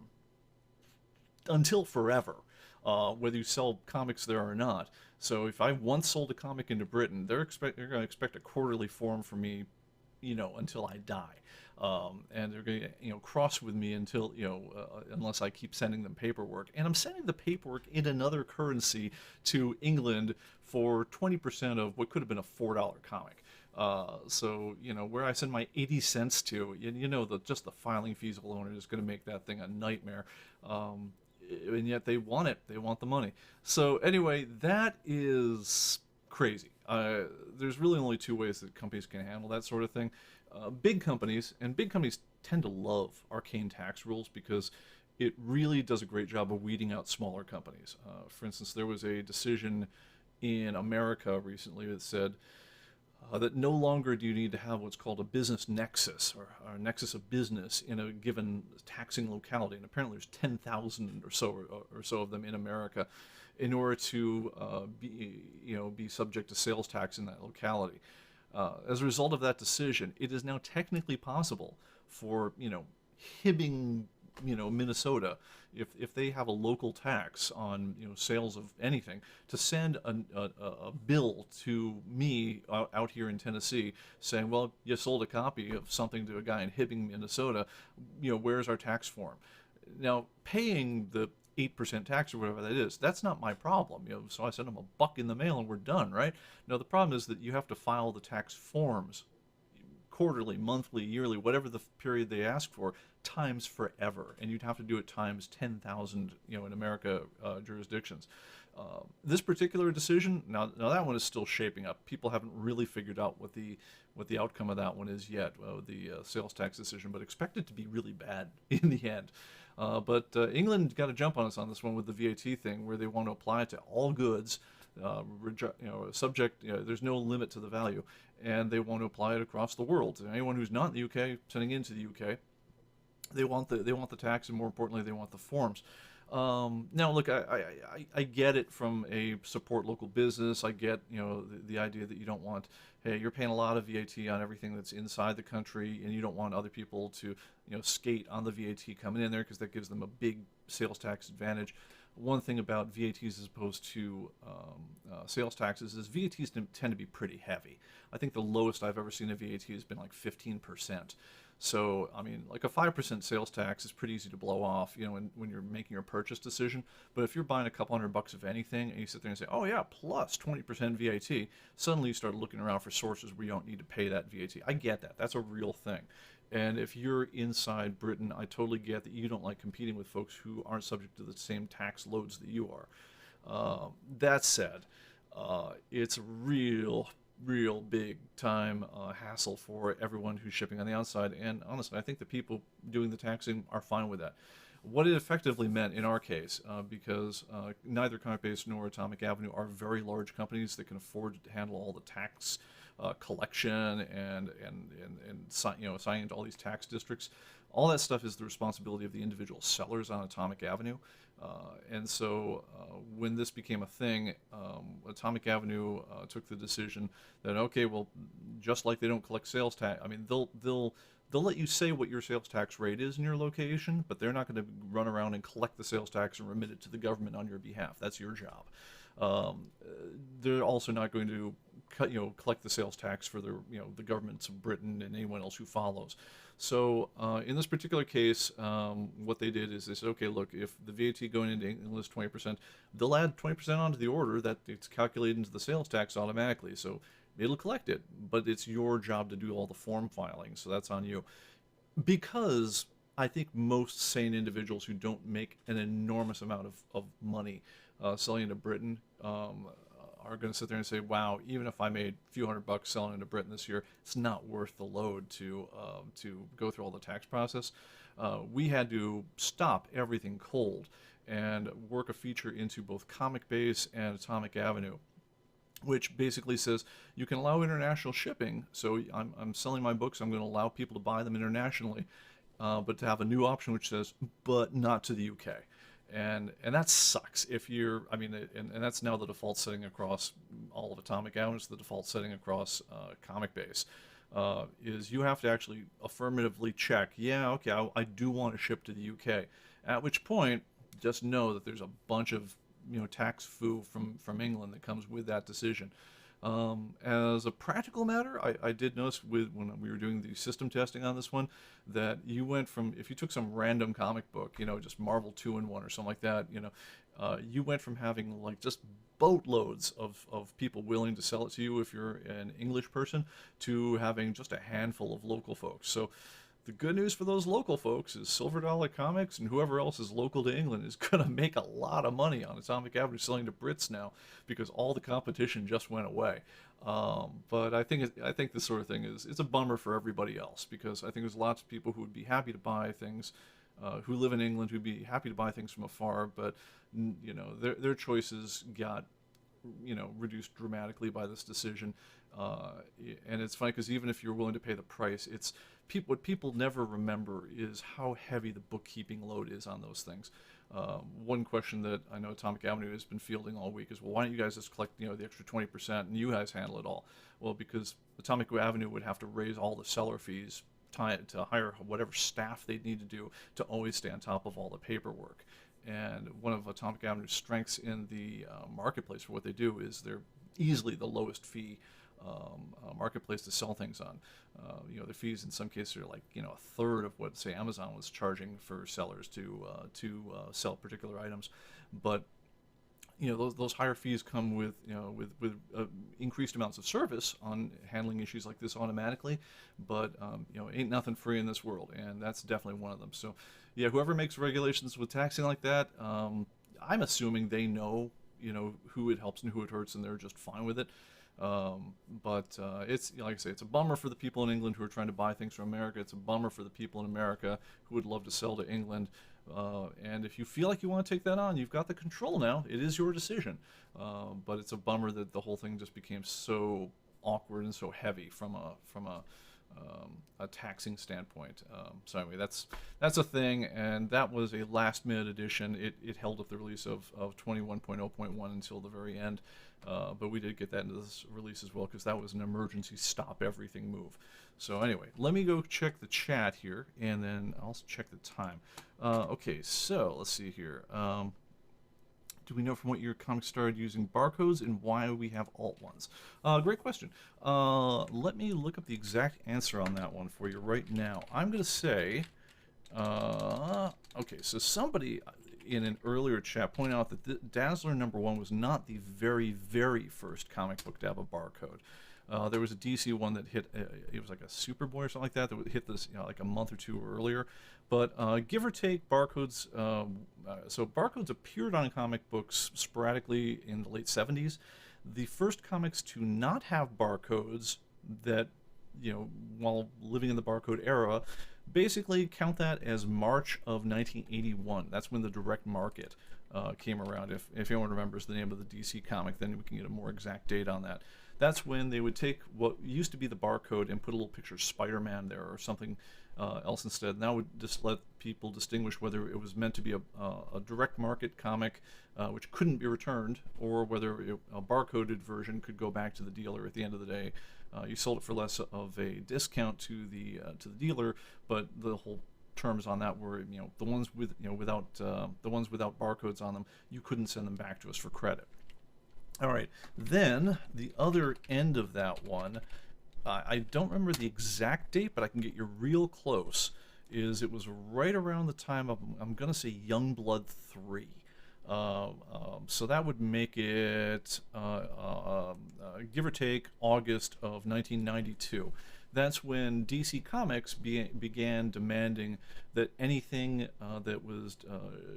until forever, whether you sell comics there or not. So if I once sold a comic into Britain, they're going to expect a quarterly form from me, until I die. And they're going to, cross with me until, unless I keep sending them paperwork. And I'm sending the paperwork in another currency to England for 20% of what could have been a $4 comic. So, where I send my 80 cents to, just the filing fees alone are just going to make that thing a nightmare. And yet they want it. They want the money. So anyway, that is crazy. There's really only two ways that companies can handle that sort of thing. Big companies tend to love arcane tax rules because it really does a great job of weeding out smaller companies. For instance, there was a decision in America recently that said that no longer do you need to have what's called a business nexus, or a nexus of business in a given taxing locality. And apparently there's 10,000 or so of them in America, in order to be subject to sales tax in that locality. As a result of that decision, it is now technically possible for Hibbing, Minnesota, if they have a local tax on sales of anything, to send a bill to me out here in Tennessee saying, well, you sold a copy of something to a guy in Hibbing, Minnesota, where's our tax form? Now, paying the 8% tax or whatever that is. That's not my problem. So I send them $1 in the mail and we're done, right? No, the problem is that you have to file the tax forms quarterly, monthly, yearly, whatever the period they ask for, times forever, and you'd have to do it times 10,000, in America jurisdictions. This particular decision, now that one is still shaping up. People haven't really figured out what the outcome of that one is yet, the sales tax decision, but expect it to be really bad in the end. But England got a jump on us on this one with the VAT thing, where they want to apply it to all goods, subject. There's no limit to the value, and they want to apply it across the world. And anyone who's not in the UK sending into the UK, they want the tax, and more importantly, they want the forms. Now, look, I get it from a support local business. I get the idea that you don't want, hey, you're paying a lot of VAT on everything that's inside the country, and you don't want other people to skate on the VAT coming in there, because that gives them a big sales tax advantage. One thing about VATs as opposed to sales taxes is VATs tend to be pretty heavy. I think the lowest I've ever seen a VAT has been like 15%. So, I mean, like a 5% sales tax is pretty easy to blow off, when you're making your purchase decision. But if you're buying a couple $100 of anything, and you sit there and say, oh yeah, plus 20% VAT, suddenly you start looking around for sources where you don't need to pay that VAT. I get that. That's a real thing. And if you're inside Britain, I totally get that you don't like competing with folks who aren't subject to the same tax loads that you are. That said, it's real big time hassle for everyone who's shipping on the outside. And honestly, I think the people doing the taxing are fine with that. What it effectively meant in our case, because neither ComicBase nor Atomic Avenue are very large companies that can afford to handle all the tax collection and assigning into all these tax districts. All that stuff is the responsibility of the individual sellers on Atomic Avenue. And so when this became a thing, Atomic Avenue took the decision that, okay, well, just like they don't collect sales tax, I mean, they'll let you say what your sales tax rate is in your location, but they're not going to run around and collect the sales tax and remit it to the government on your behalf. That's your job. They're also not going to collect the sales tax for the governments of Britain and anyone else who follows. So in this particular case, what they did is they said, okay, look, if the VAT going into England is 20%, they'll add 20% onto the order that it's calculated into the sales tax automatically. So it'll collect it, but it's your job to do all the form filing, so that's on you. Because I think most sane individuals who don't make an enormous amount of money selling into Britain are going to sit there and say, wow, even if I made a few $100 selling into Britain this year, it's not worth the load to go through all the tax process. We had to stop everything cold and work a feature into both ComicBase and Atomic Avenue, which basically says you can allow international shipping. So I'm selling my books, I'm going to allow people to buy them internationally, but to have a new option which says, but not to the UK. And that sucks if you're, I mean, and that's now the default setting across all of Atomic Avenue. It's the default setting across ComicBase. Is you have to actually affirmatively check, yeah, okay, I do want to ship to the UK. At which point, just know that there's a bunch of tax foo from England that comes with that decision. As a practical matter, I did notice when we were doing the system testing on this one that you went from, if you took some random comic book, just Marvel 2-in-1 or something like that, you went from having like just boatloads of people willing to sell it to you if you're an English person, to having just a handful of local folks. So the good news for those local folks is Silver Dollar Comics and whoever else is local to England is going to make a lot of money on Atomic Avenue selling to Brits now, because all the competition just went away. But I think this sort of thing it's a bummer for everybody else, because I think there's lots of people who would be happy to buy things, who live in England, who'd be happy to buy things from afar, but their choices got reduced dramatically by this decision. And it's funny because even if you're willing to pay the price, what people never remember is how heavy the bookkeeping load is on those things. One question that I know Atomic Avenue has been fielding all week is, well, why don't you guys just collect the extra 20% and you guys handle it all? Well, because Atomic Avenue would have to raise all the seller fees to hire whatever staff they'd need to do to always stay on top of all the paperwork. And one of Atomic Avenue's strengths in the marketplace for what they do is they're easily the lowest fee marketplace to sell things on. The fees in some cases are like a third of what, say, Amazon was charging for sellers to sell particular items, but those higher fees come with increased amounts of service on handling issues like this automatically, but ain't nothing free in this world, and that's definitely one of them. So yeah, whoever makes regulations with taxing like that, I'm assuming they know who it helps and who it hurts, and they're just fine with it. But it's like I say, it's a bummer for the people in England who are trying to buy things from America. It's a bummer for the people in America who would love to sell to England. And if you feel like you want to take that on, you've got the control now. It is your decision. But it's a bummer that the whole thing just became so awkward and so heavy from a taxing standpoint. So anyway, that's a thing, and that was a last-minute addition. It held up the release of 21.0.1 until the very end, but we did get that into this release as well because that was an emergency stop everything move. So anyway, let me go check the chat here, and then I'll check the time. Okay, so let's see here. Do we know from what year comics started using barcodes and why we have alt ones? Great question. Let me look up the exact answer on that one for you right now. I'm going to say, okay, so somebody in an earlier chat pointed out that the Dazzler #1 was not the very, very first comic book to have a barcode. There was a DC one that hit, it was like a Superboy or something like that, that hit this like a month or two earlier. But give or take, barcodes, so barcodes appeared on comic books sporadically in the late 70s. The first comics to not have barcodes that, while living in the barcode era, basically count that as March of 1981. That's when the direct market came around. If anyone remembers the name of the DC comic, then we can get a more exact date on that. That's when they would take what used to be the barcode and put a little picture of Spider-Man there or something else instead. And that would just let people distinguish whether it was meant to be a direct market comic, which couldn't be returned, or whether a barcoded version could go back to the dealer at the end of the day. You sold it for less of a discount to the dealer, but the whole terms on that were the ones with the ones without barcodes on them, you couldn't send them back to us for credit. All right, then the other end of that one, I don't remember the exact date, but I can get you real close. It was right around the time of, I'm going to say, Youngblood 3. So that would make it, give or take, August of 1992. That's when DC Comics began demanding that anything that was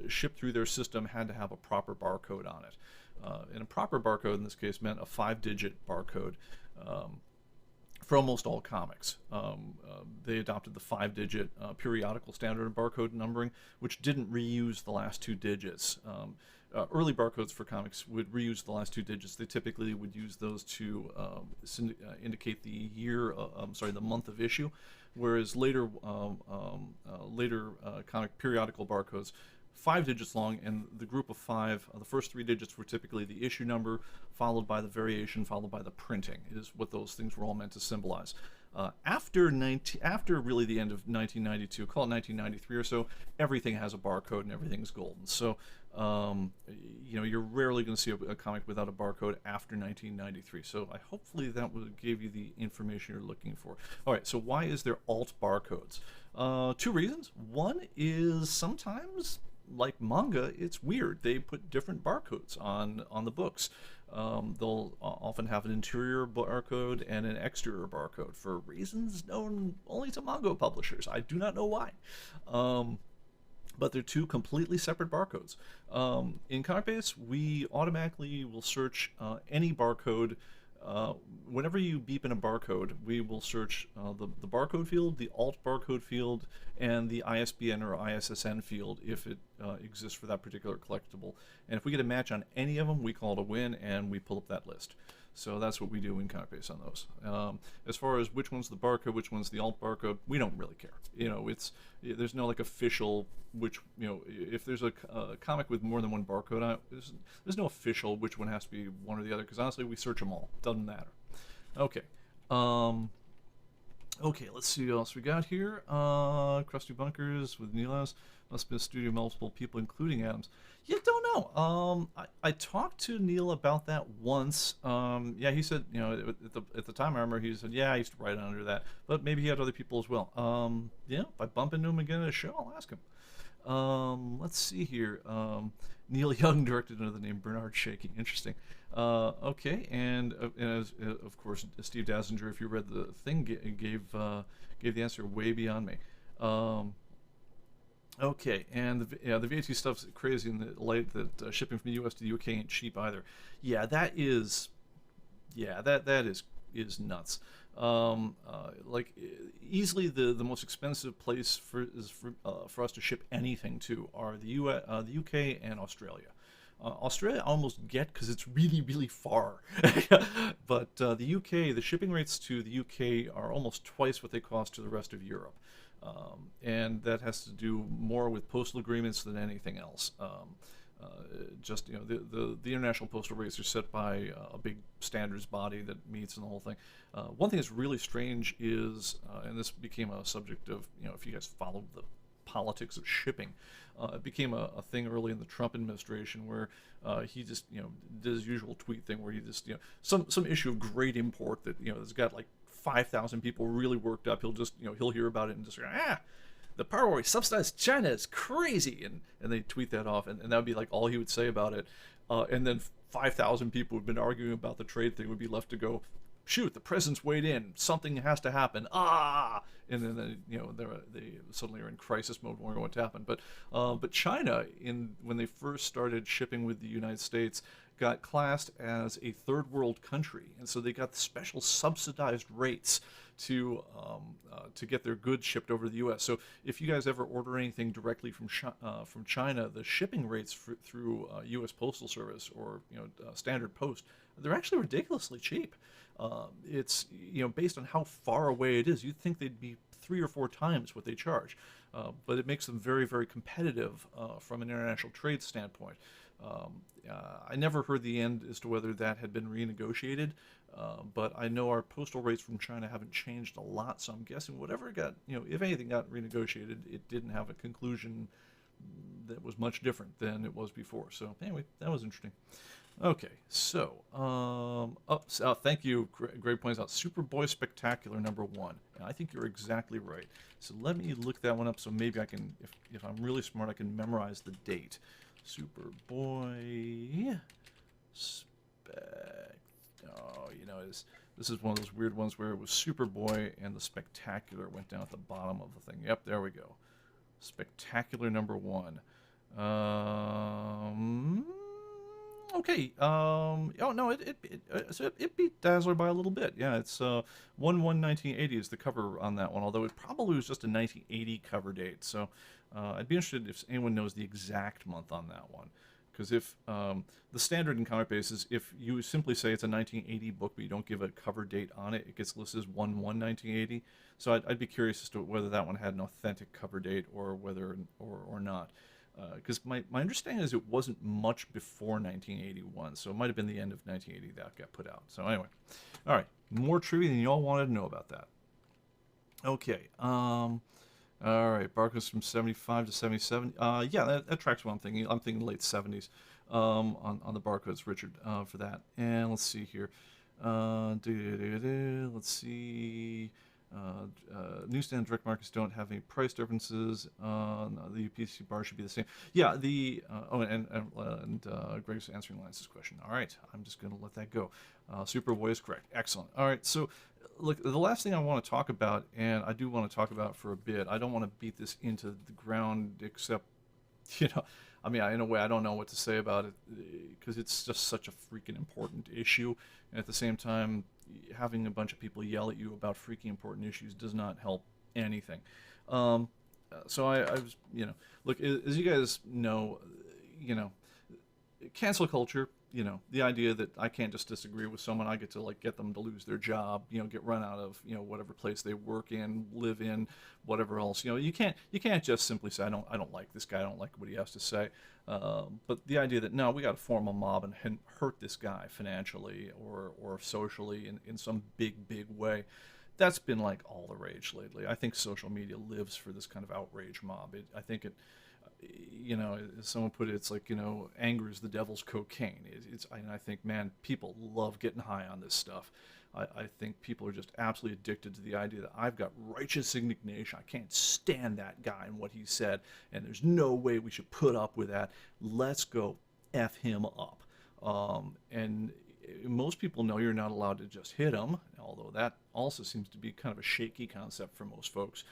shipped through their system had to have a proper barcode on it. And a proper barcode in this case meant a 5-digit barcode for almost all comics. They adopted the 5-digit periodical standard of barcode numbering, which didn't reuse the last 2 digits. Early barcodes for comics would reuse the last 2 digits. They typically would use those to indicate the year, the month of issue, whereas later comic periodical barcodes, 5 digits long, and the group of 5, the first 3 digits were typically the issue number, followed by the variation, followed by the printing, is what those things were all meant to symbolize. After really the end of 1992, call it 1993 or so, everything has a barcode and everything's golden. So, you're rarely going to see a comic without a barcode after 1993. So hopefully that will give you the information you're looking for. All right, so why is there alt barcodes? 2 reasons. One is sometimes, like manga, it's weird. They put different barcodes on the books. They'll often have an interior barcode and an exterior barcode for reasons known only to manga publishers. I do not know why. But they're 2 completely separate barcodes. In ComicBase, we automatically will search any barcode. Whenever you beep in a barcode, we will search the barcode field, the alt barcode field, and the ISBN or ISSN field if it exists for that particular collectible. And if we get a match on any of them, we call it a win, and we pull up that list. So that's what we do in ComicBase on those. As far as which one's the barcode, which one's the alt barcode, we don't really care. There's no like official if there's a comic with more than 1 barcode on it, there's no official which one has to be one or the other, because honestly we search them all. Doesn't matter. Okay. Okay, let's see what else we got here. Krusty Bunkers with Nilas. Must have been a studio of multiple people, including Adams. Yeah, don't know. I talked to Neil about that once. Yeah, he said, at the time I remember he said, yeah, I used to write under that, but maybe he had other people as well. Yeah, if I bump into him again at a show, I'll ask him. Let's see here. Neil Young directed another named Bernard Shaky. Interesting. Okay, and as, of course, Steve Dazinger, if you read the thing, gave the answer way beyond me. Okay, and the VAT stuff's crazy in the light that shipping from the U.S. to the U.K. ain't cheap either. Yeah, that is nuts. Like easily the most expensive place for us to ship anything to are the UK and Australia. Australia I almost get because it's really, really far. But the UK, the shipping rates to the UK are almost twice what they cost to the rest of Europe. And that has to do more with postal agreements than anything else. Just the international postal rates are set by a big standards body that meets and the whole thing. One thing that's really strange is, and this became a subject of, if you guys followed the politics of shipping, it became a thing early in the Trump administration where he just did his usual tweet thing where he just some issue of great import that has got like 5,000 people really worked up. He'll hear about it and just the power where we subsidize China is crazy, and they tweet that off, and that would be like all he would say about it, and then 5,000 people who've been arguing about the trade thing would be left to go, shoot, the president's weighed in, something has to happen, and then they suddenly are in crisis mode, wondering what to happen. But China, when they first started shipping with the United States, got classed as a third world country, and so they got special subsidized rates to get their goods shipped over to the U.S. So if you guys ever order anything directly from China, the shipping rates through U.S. Postal Service or Standard Post, they're actually ridiculously cheap. It's based on how far away it is, you'd think they'd be 3 or 4 times what they charge, but it makes them very, very competitive from an international trade standpoint. I never heard the end as to whether that had been renegotiated, but I know our postal rates from China haven't changed a lot, so I'm guessing whatever got, if anything got renegotiated, it didn't have a conclusion that was much different than it was before. So anyway, that was interesting. Okay, so, thank you. Greg points out Superboy Spectacular #1. And I think you're exactly right. So let me look that one up so maybe I can, if I'm really smart, I can memorize the date. Superboy this is one of those weird ones where it was Superboy and the Spectacular went down at the bottom of the thing. Yep, there we go. Spectacular #1. Okay. Oh no, it beat Dazzler by a little bit. Yeah, it's 1/1/1980 is the cover on that one. Although it probably was just a 1980 cover date. So I'd be interested if anyone knows the exact month on that one. Because if the standard in ComicBase is if you simply say it's a 1980 book but you don't give a cover date on it, it gets listed as 1/1/1980. So I'd be curious as to whether that one had an authentic cover date or whether or not. Because my understanding is it wasn't much before 1981, so it might have been the end of 1980 that got put out. So anyway, all right, more trivia than you all wanted to know about that. Okay, all right, barcodes from 75 to 77. Yeah, that tracks what I'm thinking. I'm thinking late 70s on the barcodes, Richard, for that. And let's see here. Let's see. Newsstand direct markets don't have any price differences. No, the UPC bar should be the same. Yeah, Greg's answering Lance's question. All right, I'm just going to let that go. Superboy is correct. Excellent. All right, so look, the last thing I want to talk about, and I do want to talk about for a bit, I don't want to beat this into the ground except, I mean, in a way, I don't know what to say about it because it's just such a freaking important issue. And at the same time, having a bunch of people yell at you about freaking important issues does not help anything. So I was, look, as you guys know, cancel culture, the idea that I can't just disagree with someone, I get to get them to lose their job, get run out of, whatever place they work in, live in, whatever else. You can't just simply say I don't like this guy, I don't like what he has to say. But the idea that no, we got to form a mob and hurt this guy financially or socially in some big way, that's been all the rage lately. I think social media lives for this kind of outrage mob. I think as someone put it, it's like, anger is the devil's cocaine. And I think, man, people love getting high on this stuff. I think people are just absolutely addicted to the idea that I've got righteous indignation. I can't stand that guy and what he said, and there's no way we should put up with that. Let's go F him up. And most people know you're not allowed to just hit him, although that also seems to be kind of a shaky concept for most folks.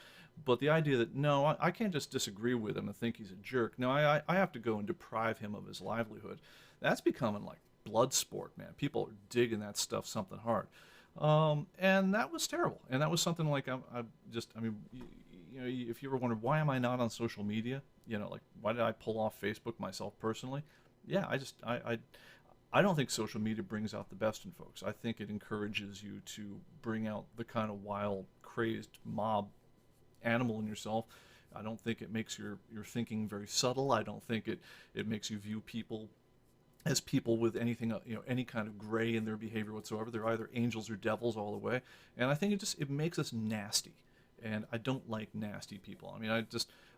But the idea that, no, I can't just disagree with him and think he's a jerk. No, I have to go and deprive him of his livelihood. That's becoming like blood sport, man. People are digging that stuff something hard. And that was terrible. And that was something like, if you ever wondered, why am I not on social media? Like, why did I pull off Facebook myself personally? Yeah, I don't think social media brings out the best in folks. I think it encourages you to bring out the kind of wild, crazed mob animal in yourself. I don't think it makes your thinking very subtle. I don't think it makes you view people as people with anything, any kind of gray in their behavior whatsoever. They're either angels or devils all the way. And I think it makes us nasty. And I don't like nasty people. I mean,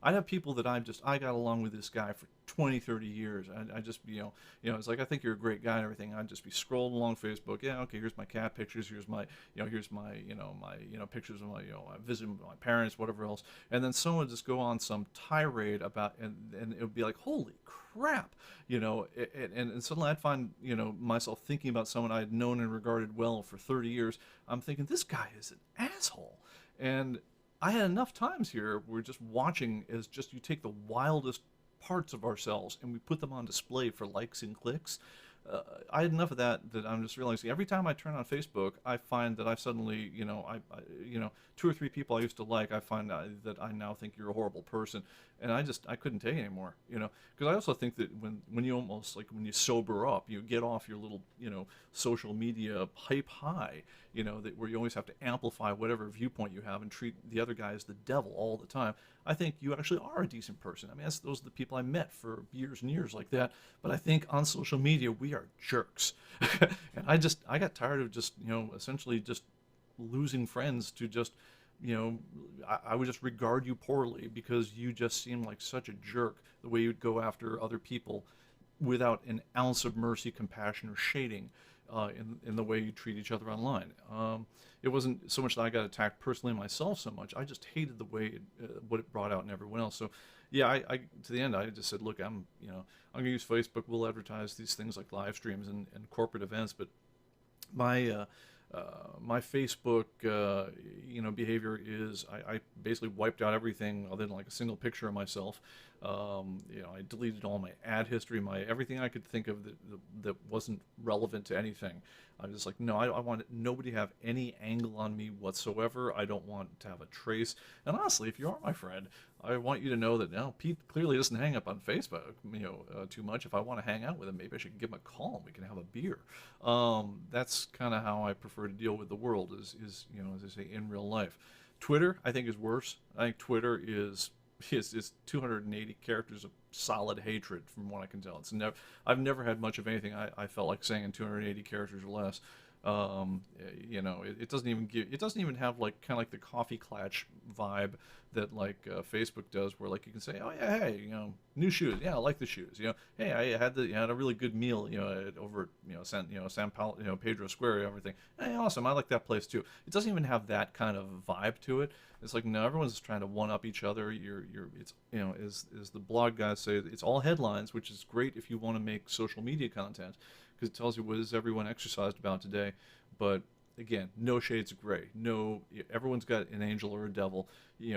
I have people that I got along with this guy for 20, 30 years. I just, it's like, I think you're a great guy and everything. I'd just be scrolling along Facebook. Yeah, okay, here's my cat pictures. Here's my, pictures of my, I visited my parents, whatever else. And then someone would just go on some tirade about, and it would be like, holy crap, and suddenly I'd find, myself thinking about someone I had known and regarded well for 30 years. I'm thinking, this guy is an asshole. And I had enough times here we're just watching as just you take the wildest parts of ourselves and we put them on display for likes and clicks. I had enough of that I'm just realizing every time I turn on Facebook, I find that I suddenly, two or three people I used to like, I find that I now think you're a horrible person, and I couldn't take it anymore, because I also think that when you almost like when you sober up, you get off your little, social media hype high, that where you always have to amplify whatever viewpoint you have and treat the other guy as the devil all the time. I think you actually are a decent person. I mean, those are the people I met for years and years like that. But I think on social media, we are jerks. And I got tired of just, essentially just losing friends to just, I would just regard you poorly because you just seem like such a jerk the way you'd go after other people without an ounce of mercy, compassion, or shading in the way you treat each other online. It wasn't so much that I got attacked personally myself so much. I just hated the way what it brought out in everyone else. So, yeah, I to the end, I just said, look, I'm going to use Facebook. We'll advertise these things like live streams and corporate events, but my Facebook, behavior is I basically wiped out everything other than like a single picture of myself. I deleted all my ad history, everything I could think of that wasn't relevant to anything. I'm just like, no, I want nobody to have any angle on me whatsoever. I don't want to have a trace. And honestly, if you are my friend, I want you to know that now Pete clearly doesn't hang up on Facebook, too much. If I want to hang out with him, maybe I should give him a call and we can have a beer. That's kind of how I prefer to deal with the world is as I say, in real life. Twitter, I think, is worse. I think Twitter is 280 characters of solid hatred, from what I can tell. I've never had much of anything I felt like saying in 280 characters or less. It doesn't even have like kind of like the coffee klatch vibe that like Facebook does, where like you can say, oh yeah, hey, new shoes, yeah, I like the shoes, hey, I had a really good meal, over at San Paulo, Pedro Square, everything, hey, awesome, I like that place too. It doesn't even have that kind of vibe to it. It's like, no, everyone's trying to one up each other. It's as the blog guys say, it's all headlines, which is great if you want to make social media content, because it tells you what is everyone exercised about today. But again, no shades of gray. No, everyone's got an angel or a devil.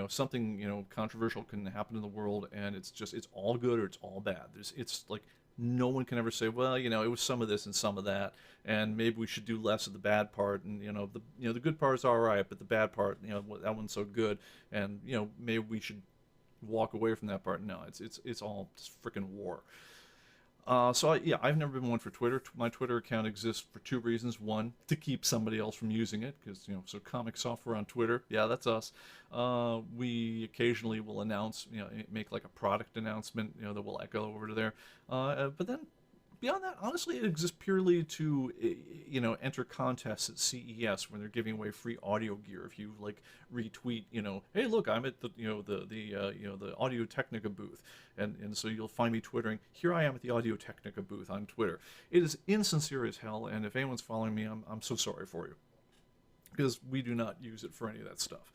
Something controversial can happen in the world, and it's all good or it's all bad. It's like no one can ever say, well, it was some of this and some of that, and maybe we should do less of the bad part, and the good part's all right, but the bad part, that one's so good, and maybe we should walk away from that part. No, it's all just freaking war. I've never been one for Twitter. My Twitter account exists for two reasons. One, to keep somebody else from using it, because, so Comic Software on Twitter, yeah, that's us. We occasionally will announce, make like a product announcement, that will echo over to there. But then beyond that, honestly, it exists purely to, enter contests at CES when they're giving away free audio gear. If you like retweet, hey, look, I'm at the, the Audio Technica booth, and so you'll find me twittering. Here I am at the Audio Technica booth on Twitter. It is insincere as hell, and if anyone's following me, I'm so sorry for you, because we do not use it for any of that stuff.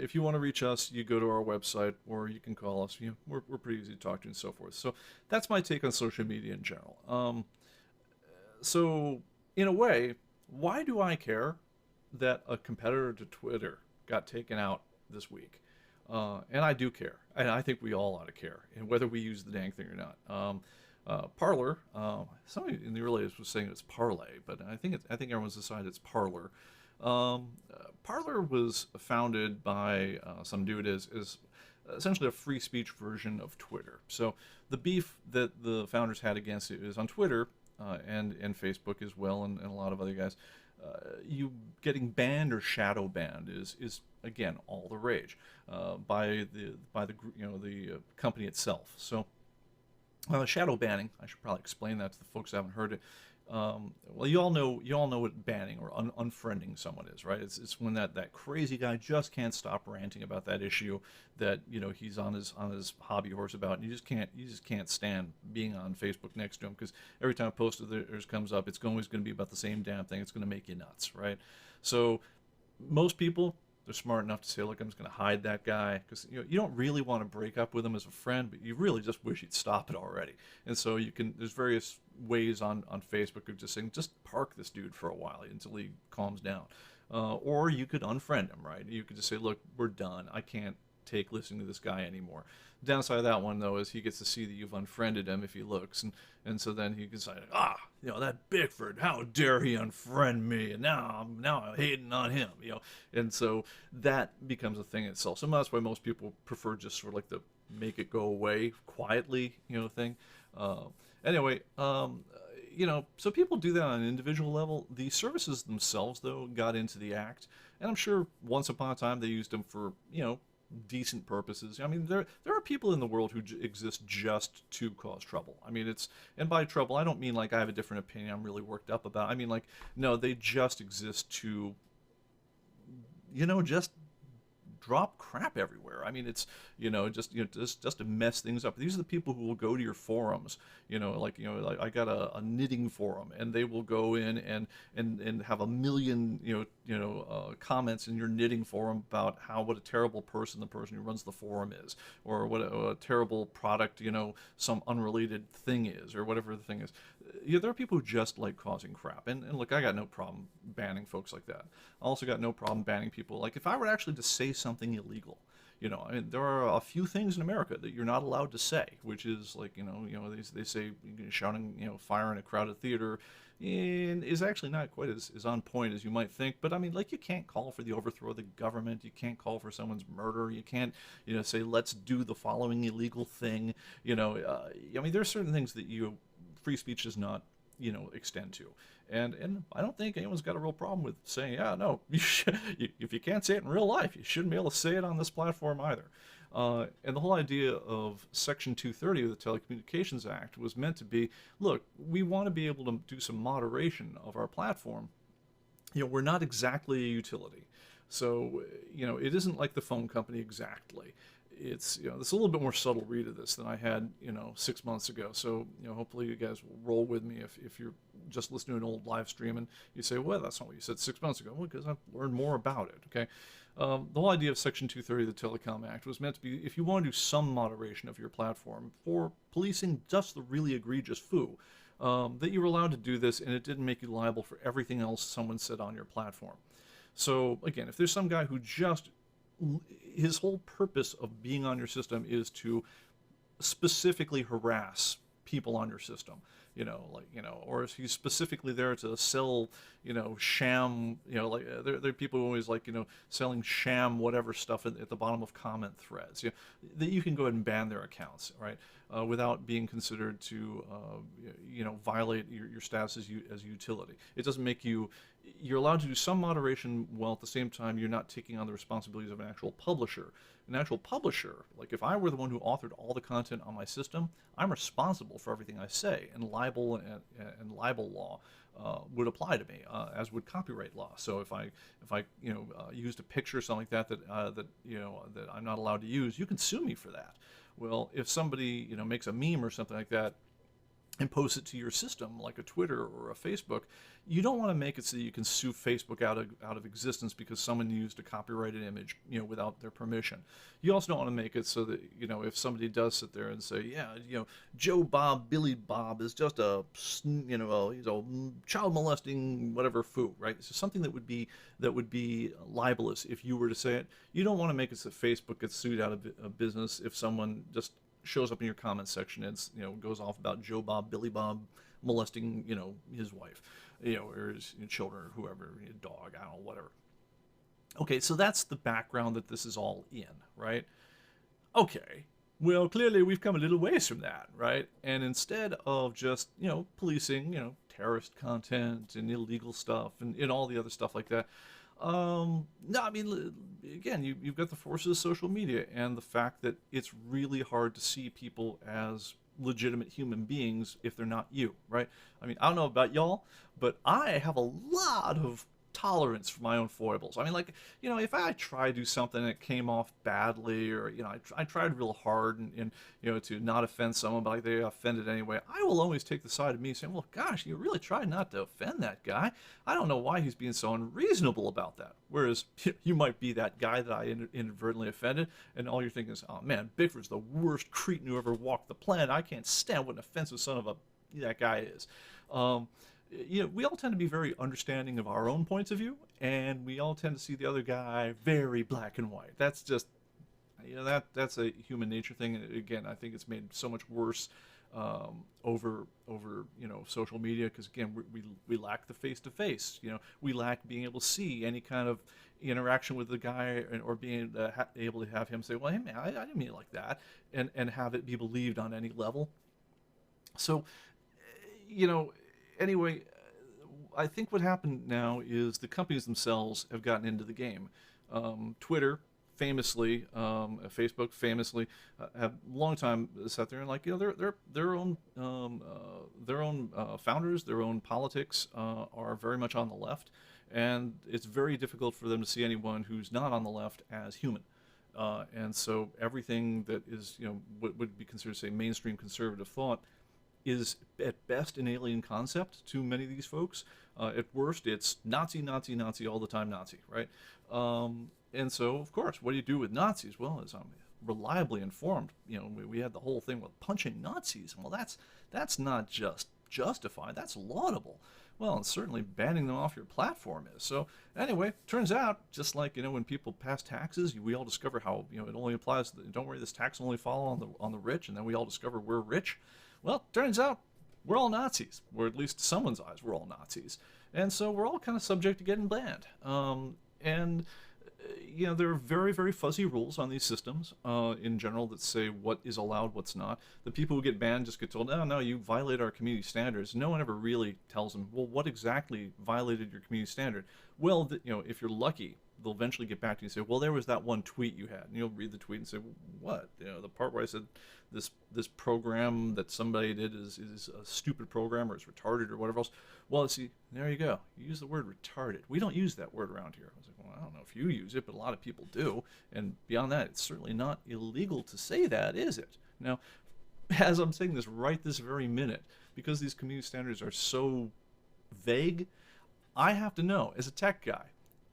If you want to reach us, you go to our website, or you can call us. We're pretty easy to talk to and so forth. So that's my take on social media in general. So in a way, why do I care that a competitor to Twitter got taken out this week? And I do care, and I think we all ought to care, and whether we use the dang thing or not. Parler, somebody in the early days was saying it's Parlay, but I think everyone's decided it's Parler. Parler was founded by some dude is essentially a free speech version of Twitter. So the beef that the founders had against it is on Twitter and Facebook as well, and a lot of other guys. You getting banned or shadow banned is again all the rage by the company itself. So shadow banning, I should probably explain that to the folks who haven't heard it. Well, you all know what banning or unfriending someone is, right? It's when that crazy guy just can't stop ranting about that issue that he's on his hobby horse about, and you just can't stand being on Facebook next to him, because every time a post of theirs comes up, it's always going to be about the same damn thing. It's going to make you nuts, right? So most people, they're smart enough to say, look, I'm just going to hide that guy, because you don't really want to break up with him as a friend, but you really just wish he'd stop it already. And so there's various ways on Facebook of just saying, just park this dude for a while until he calms down. Or you could unfriend him, right? You could just say, look, we're done. I can't take listening to this guy anymore. The downside of that one, though, is he gets to see that you've unfriended him if he looks, and so then he can say, that Bickford, how dare he unfriend me, and now I'm hating on him, and so that becomes a thing itself. So that's why most people prefer just sort of like the make it go away quietly, thing. Anyway, so people do that on an individual level. The services themselves, though, got into the act, and I'm sure once upon a time they used them for, decent purposes. I mean, there are people in the world who exist just to cause trouble. I mean, and by trouble, I don't mean like I have a different opinion I'm really worked up about. I mean, like, no, they just exist to, just drop crap everywhere. I mean, it's just to mess things up. These are the people who will go to your forums. Like I got a knitting forum, and they will go in and have a million comments in your knitting forum about what a terrible person the person who runs the forum is, or what a terrible product some unrelated thing is, or whatever the thing is. There are people who just like causing crap, and look, I got no problem banning folks like that. I also got no problem banning people, like if I were actually to say something illegal. I mean, there are a few things in America that you're not allowed to say, which is like, they say shouting, fire in a crowded theater and is actually not quite as on point as you might think. But I mean, like, you can't call for the overthrow of the government. You can't call for someone's murder. You can't, say, let's do the following illegal thing. I mean, there are certain things that free speech does not, extend to. And I don't think anyone's got a real problem with saying, yeah, no, if you can't say it in real life, you shouldn't be able to say it on this platform either. And the whole idea of Section 230 of the Telecommunications Act was meant to be, look, we want to be able to do some moderation of our platform. We're not exactly a utility. So, it isn't like the phone company exactly. It's, there's a little bit more subtle read of this than I had, 6 months ago. So, hopefully you guys will roll with me if you're just listening to an old live stream and you say, well, that's not what you said 6 months ago. Well, because I've learned more about it, okay? The whole idea of Section 230 of the Telecom Act was meant to be, if you want to do some moderation of your platform for policing just the really egregious foo, that you were allowed to do this, and it didn't make you liable for everything else someone said on your platform. So, again, if there's some guy who his whole purpose of being on your system is to specifically harass people on your system, or if he's specifically there to sell, sham, there are people who always like, selling sham whatever stuff at the bottom of comment threads, that you can go ahead and ban their accounts, right, without being considered to, violate your status as utility. It doesn't make you, you're allowed to do some moderation while at the same time you're not taking on the responsibilities of an actual publisher. An actual publisher, like if I were the one who authored all the content on my system, I'm responsible for everything I say, and libel law would apply to me, as would copyright law. So if I used a picture or something like that that I'm not allowed to use, you can sue me for that. Well, if somebody makes a meme or something like that and post it to your system, like a Twitter or a Facebook, you don't want to make it so that you can sue Facebook out of existence because someone used a copyrighted image, without their permission. You also don't want to make it so that, if somebody does sit there and say, yeah, Joe Bob, Billy Bob is just a, he's a child molesting whatever foo, right? So something that would be libelous if you were to say it. You don't want to make it so Facebook gets sued out of business if someone just shows up in your comment section and goes off about Joe Bob, Billy Bob molesting his wife, or his children or whoever, dog, I don't know, whatever. Okay, so that's the background that this is all in, right? Okay, well, clearly we've come a little ways from that, right? And instead of just policing terrorist content and illegal stuff and all the other stuff like that, no, I mean, again, you've got the forces of social media and the fact that it's really hard to see people as legitimate human beings if they're not you, right? I mean, I don't know about y'all, but I have a lot of tolerance for my own foibles. I mean, like, if I try to do something and it came off badly, or, I tried real hard and to not offend someone, but like they offended anyway, I will always take the side of me saying, well, gosh, you really tried not to offend that guy. I don't know why he's being so unreasonable about that. Whereas you might be that guy that I inadvertently offended, and all you're thinking is, oh man, Bigford's the worst cretin who ever walked the planet. I can't stand what an offensive son of a that guy is. We all tend to be very understanding of our own points of view, and we all tend to see the other guy very black and white. That's just, that's a human nature thing. And again, I think it's made so much worse over social media, because again, we lack the face-to-face. We lack being able to see any kind of interaction with the guy, or being able to have him say, well, hey man, I didn't mean it like that, and have it be believed on any level. So, anyway, I think what happened now is the companies themselves have gotten into the game. Twitter, famously, Facebook, famously, have long time sat there and their own founders, their own politics are very much on the left, and it's very difficult for them to see anyone who's not on the left as human. And so everything that is what would be considered, say, mainstream conservative thought is at best an alien concept to many of these folks. At worst, it's Nazi, Nazi, Nazi, all the time Nazi, right? And so, of course, what do you do with Nazis? Well, as I'm reliably informed, we had the whole thing with punching Nazis. Well, that's not just justified, that's laudable. Well, and certainly banning them off your platform is. So anyway, turns out, just like when people pass taxes, we all discover how it only applies. Don't worry, this tax will only fall on the rich, and then we all discover we're rich. Well, turns out we're all Nazis, or at least someone's eyes, we're all Nazis. And so we're all kind of subject to getting banned. There are very, very fuzzy rules on these systems in general that say what is allowed, what's not. The people who get banned just get told, no, you violate our community standards. No one ever really tells them, well, what exactly violated your community standard? Well, if you're lucky, they'll eventually get back to you and say, well, there was that one tweet you had. And you'll read the tweet and say, what? The part where I said this program that somebody did is a stupid program, or it's retarded, or whatever else. Well, see, there you go. You use the word retarded. We don't use that word around here. I was like, well, I don't know if you use it, but a lot of people do. And beyond that, it's certainly not illegal to say that, is it? Now, as I'm saying this right this very minute, because these community standards are so vague, I have to know, as a tech guy,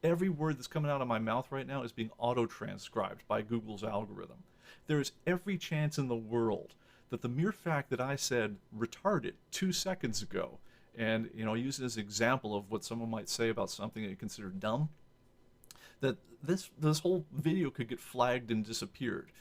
every word that's coming out of my mouth right now is being auto-transcribed by Google's algorithm. There is every chance in the world that the mere fact that I said retarded 2 seconds ago, and I'll use it as an example of what someone might say about something that you consider dumb, that this whole video could get flagged and disappeared.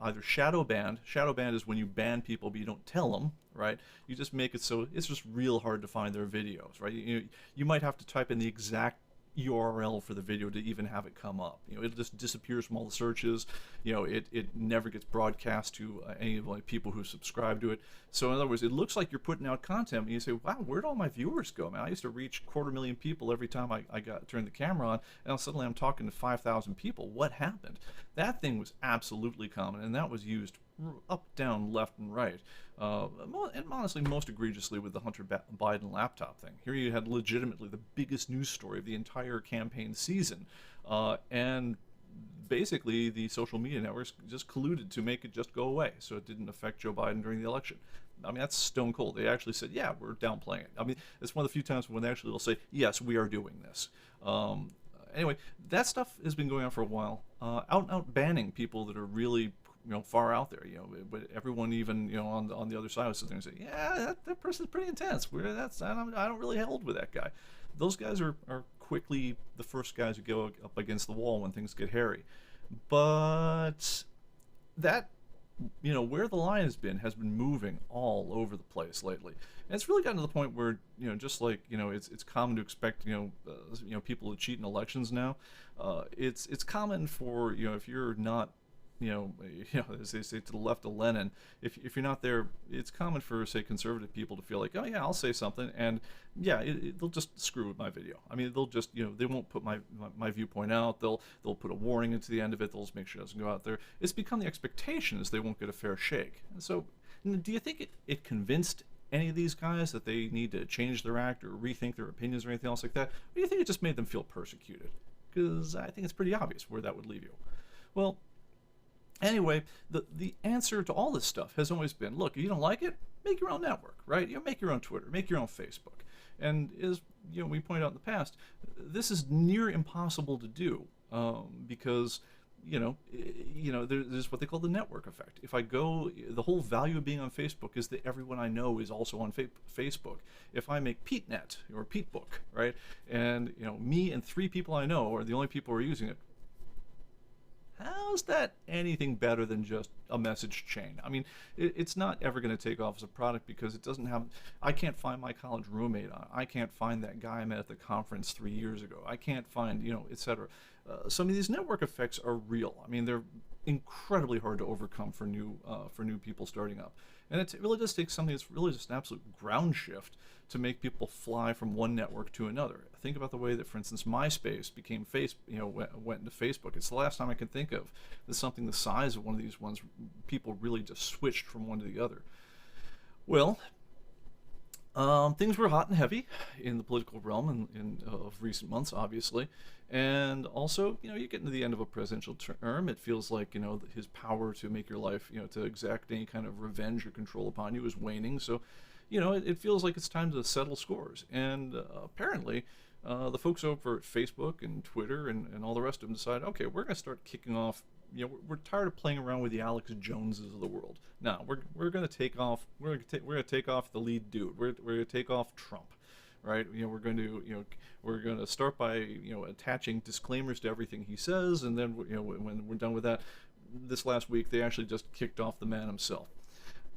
Either shadow banned. Shadow banned is when you ban people but you don't tell them, right? You just make it so it's just real hard to find their videos, right? You might have to type in the exact URL for the video to even have it come up. You know, it just disappears from all the searches. You know, it never gets broadcast to any of the people who subscribe to it. So in other words, it looks like you're putting out content, and you say, wow, where'd all my viewers go, man? I used to reach 250,000 people every time I turned the camera on, and now suddenly I'm talking to 5,000 people. What happened? That thing was absolutely common, and that was used up, down, left, and right. And honestly, most egregiously with the Hunter Biden laptop thing. Here you had legitimately the biggest news story of the entire campaign season, and basically the social media networks just colluded to make it just go away, so it didn't affect Joe Biden during the election. I mean, that's stone cold. They actually said, yeah, we're downplaying it. I mean, it's one of the few times when they actually will say, yes, we are doing this. Anyway, that stuff has been going on for a while. Out and out banning people that are really, far out there, but everyone, even, on the other side, would sit there and say, yeah, that person's pretty intense. I don't really hold with that guy. Those guys are quickly the first guys who go up against the wall when things get hairy. But that, where the line has been moving all over the place lately. And it's really gotten to the point where, just like, it's common to expect, people to cheat in elections now. It's common for, if you're not, as they say, to the left of Lenin, if you're not there, it's common for, say, conservative people to feel like, oh yeah, I'll say something, and yeah, they'll just screw with my video. I mean, they'll just, they won't put my viewpoint out. They'll put a warning into the end of it. They'll just make sure it doesn't go out there. It's become the expectation is they won't get a fair shake. And so, do you think it convinced any of these guys that they need to change their act or rethink their opinions or anything else like that? Or do you think it just made them feel persecuted? Because I think it's pretty obvious where that would leave you. Well, anyway, the answer to all this stuff has always been, look, if you don't like it, make your own network, right? Make your own Twitter, make your own Facebook. And as we pointed out in the past, this is near impossible to do because there's what they call the network effect. If I go, the whole value of being on Facebook is that everyone I know is also on Facebook. If I make PeteNet or PeteBook, right, and me and 3 people I know are the only people who are using it, how's that anything better than just a message chain? I mean, it's not ever going to take off as a product because it doesn't have, I can't find my college roommate on it. I can't find that guy I met at the conference 3 years ago. I can't find, etc. Some of these network effects are real. I mean, they're incredibly hard to overcome for new people starting up. And it really does take something that's really just an absolute ground shift to make people fly from one network to another. Think about the way that, for instance, MySpace became went into Facebook. It's the last time I can think of that something the size of one of these ones, people really just switched from one to the other. Well, things were hot and heavy in the political realm of recent months, obviously. And also, you get into the end of a presidential term, it feels like, his power to make your life, to exact any kind of revenge or control upon you is waning. So, it feels like it's time to settle scores. And apparently, the folks over at Facebook and Twitter and all the rest of them decide, okay, we're going to start kicking off. We're tired of playing around with the Alex Joneses of the world. Now we're going to take off. We're going to take off the lead dude. We're going to take off Trump, right? We're going to start by attaching disclaimers to everything he says, and then when we're done with that, this last week they actually just kicked off the man himself.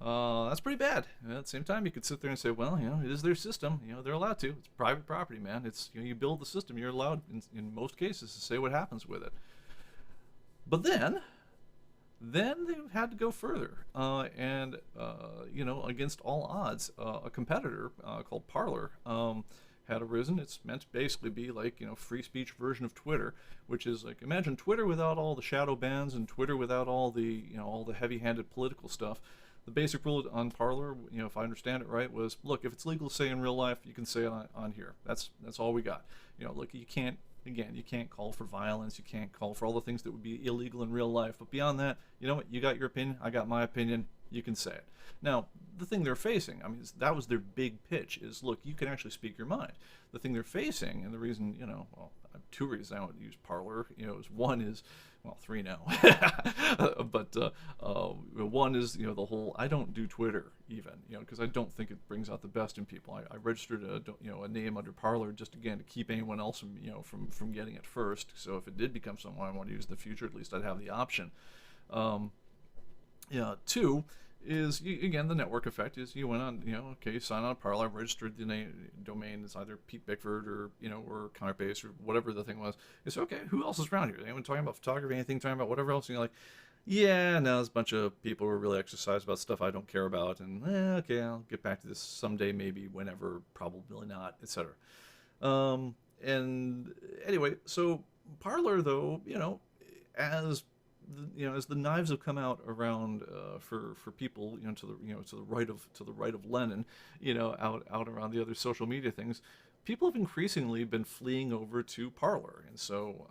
That's pretty bad. At the same time, you could sit there and say, well, it is their system. They're allowed to. It's private property, man. It's you build the system. You're allowed, in most cases, to say what happens with it. But then they had to go further, and against all odds, a competitor called Parler had arisen. It's meant to basically be like free speech version of Twitter, which is like, imagine Twitter without all the shadow bans and Twitter without all the all the heavy-handed political stuff. The basic rule on Parler, if I understand it right, was, look, if it's legal to say in real life, you can say it on here. That's all we got. Look, you can't call for violence. You can't call for all the things that would be illegal in real life. But beyond that, you got your opinion. I got my opinion. You can say it. Now, the thing they're facing, that was their big pitch, is, look, you can actually speak your mind. The thing they're facing, and the reason, I have 2 reasons I don't use Parler, is one is, well, 3 now, but one is, the whole, I don't do Twitter even, because I don't think it brings out the best in people. I registered a name under Parler just, again, to keep anyone else from getting it first. So if it did become someone I want to use in the future, at least I'd have the option. 2 is, again, the network effect is you went on, okay, you sign on Parler, I've registered the domain as either Pete Bickford or, or ComicBase or whatever the thing was. It's okay, who else is around here? Anyone talking about photography, anything, talking about whatever else? And you're like, yeah, no, there's a bunch of people who are really exercised about stuff I don't care about, and okay, I'll get back to this someday, maybe, whenever, probably not, etc. And anyway, so Parler, though, as as the knives have come out around for people, to the right of Lenin, out around the other social media things, people have increasingly been fleeing over to Parler, and so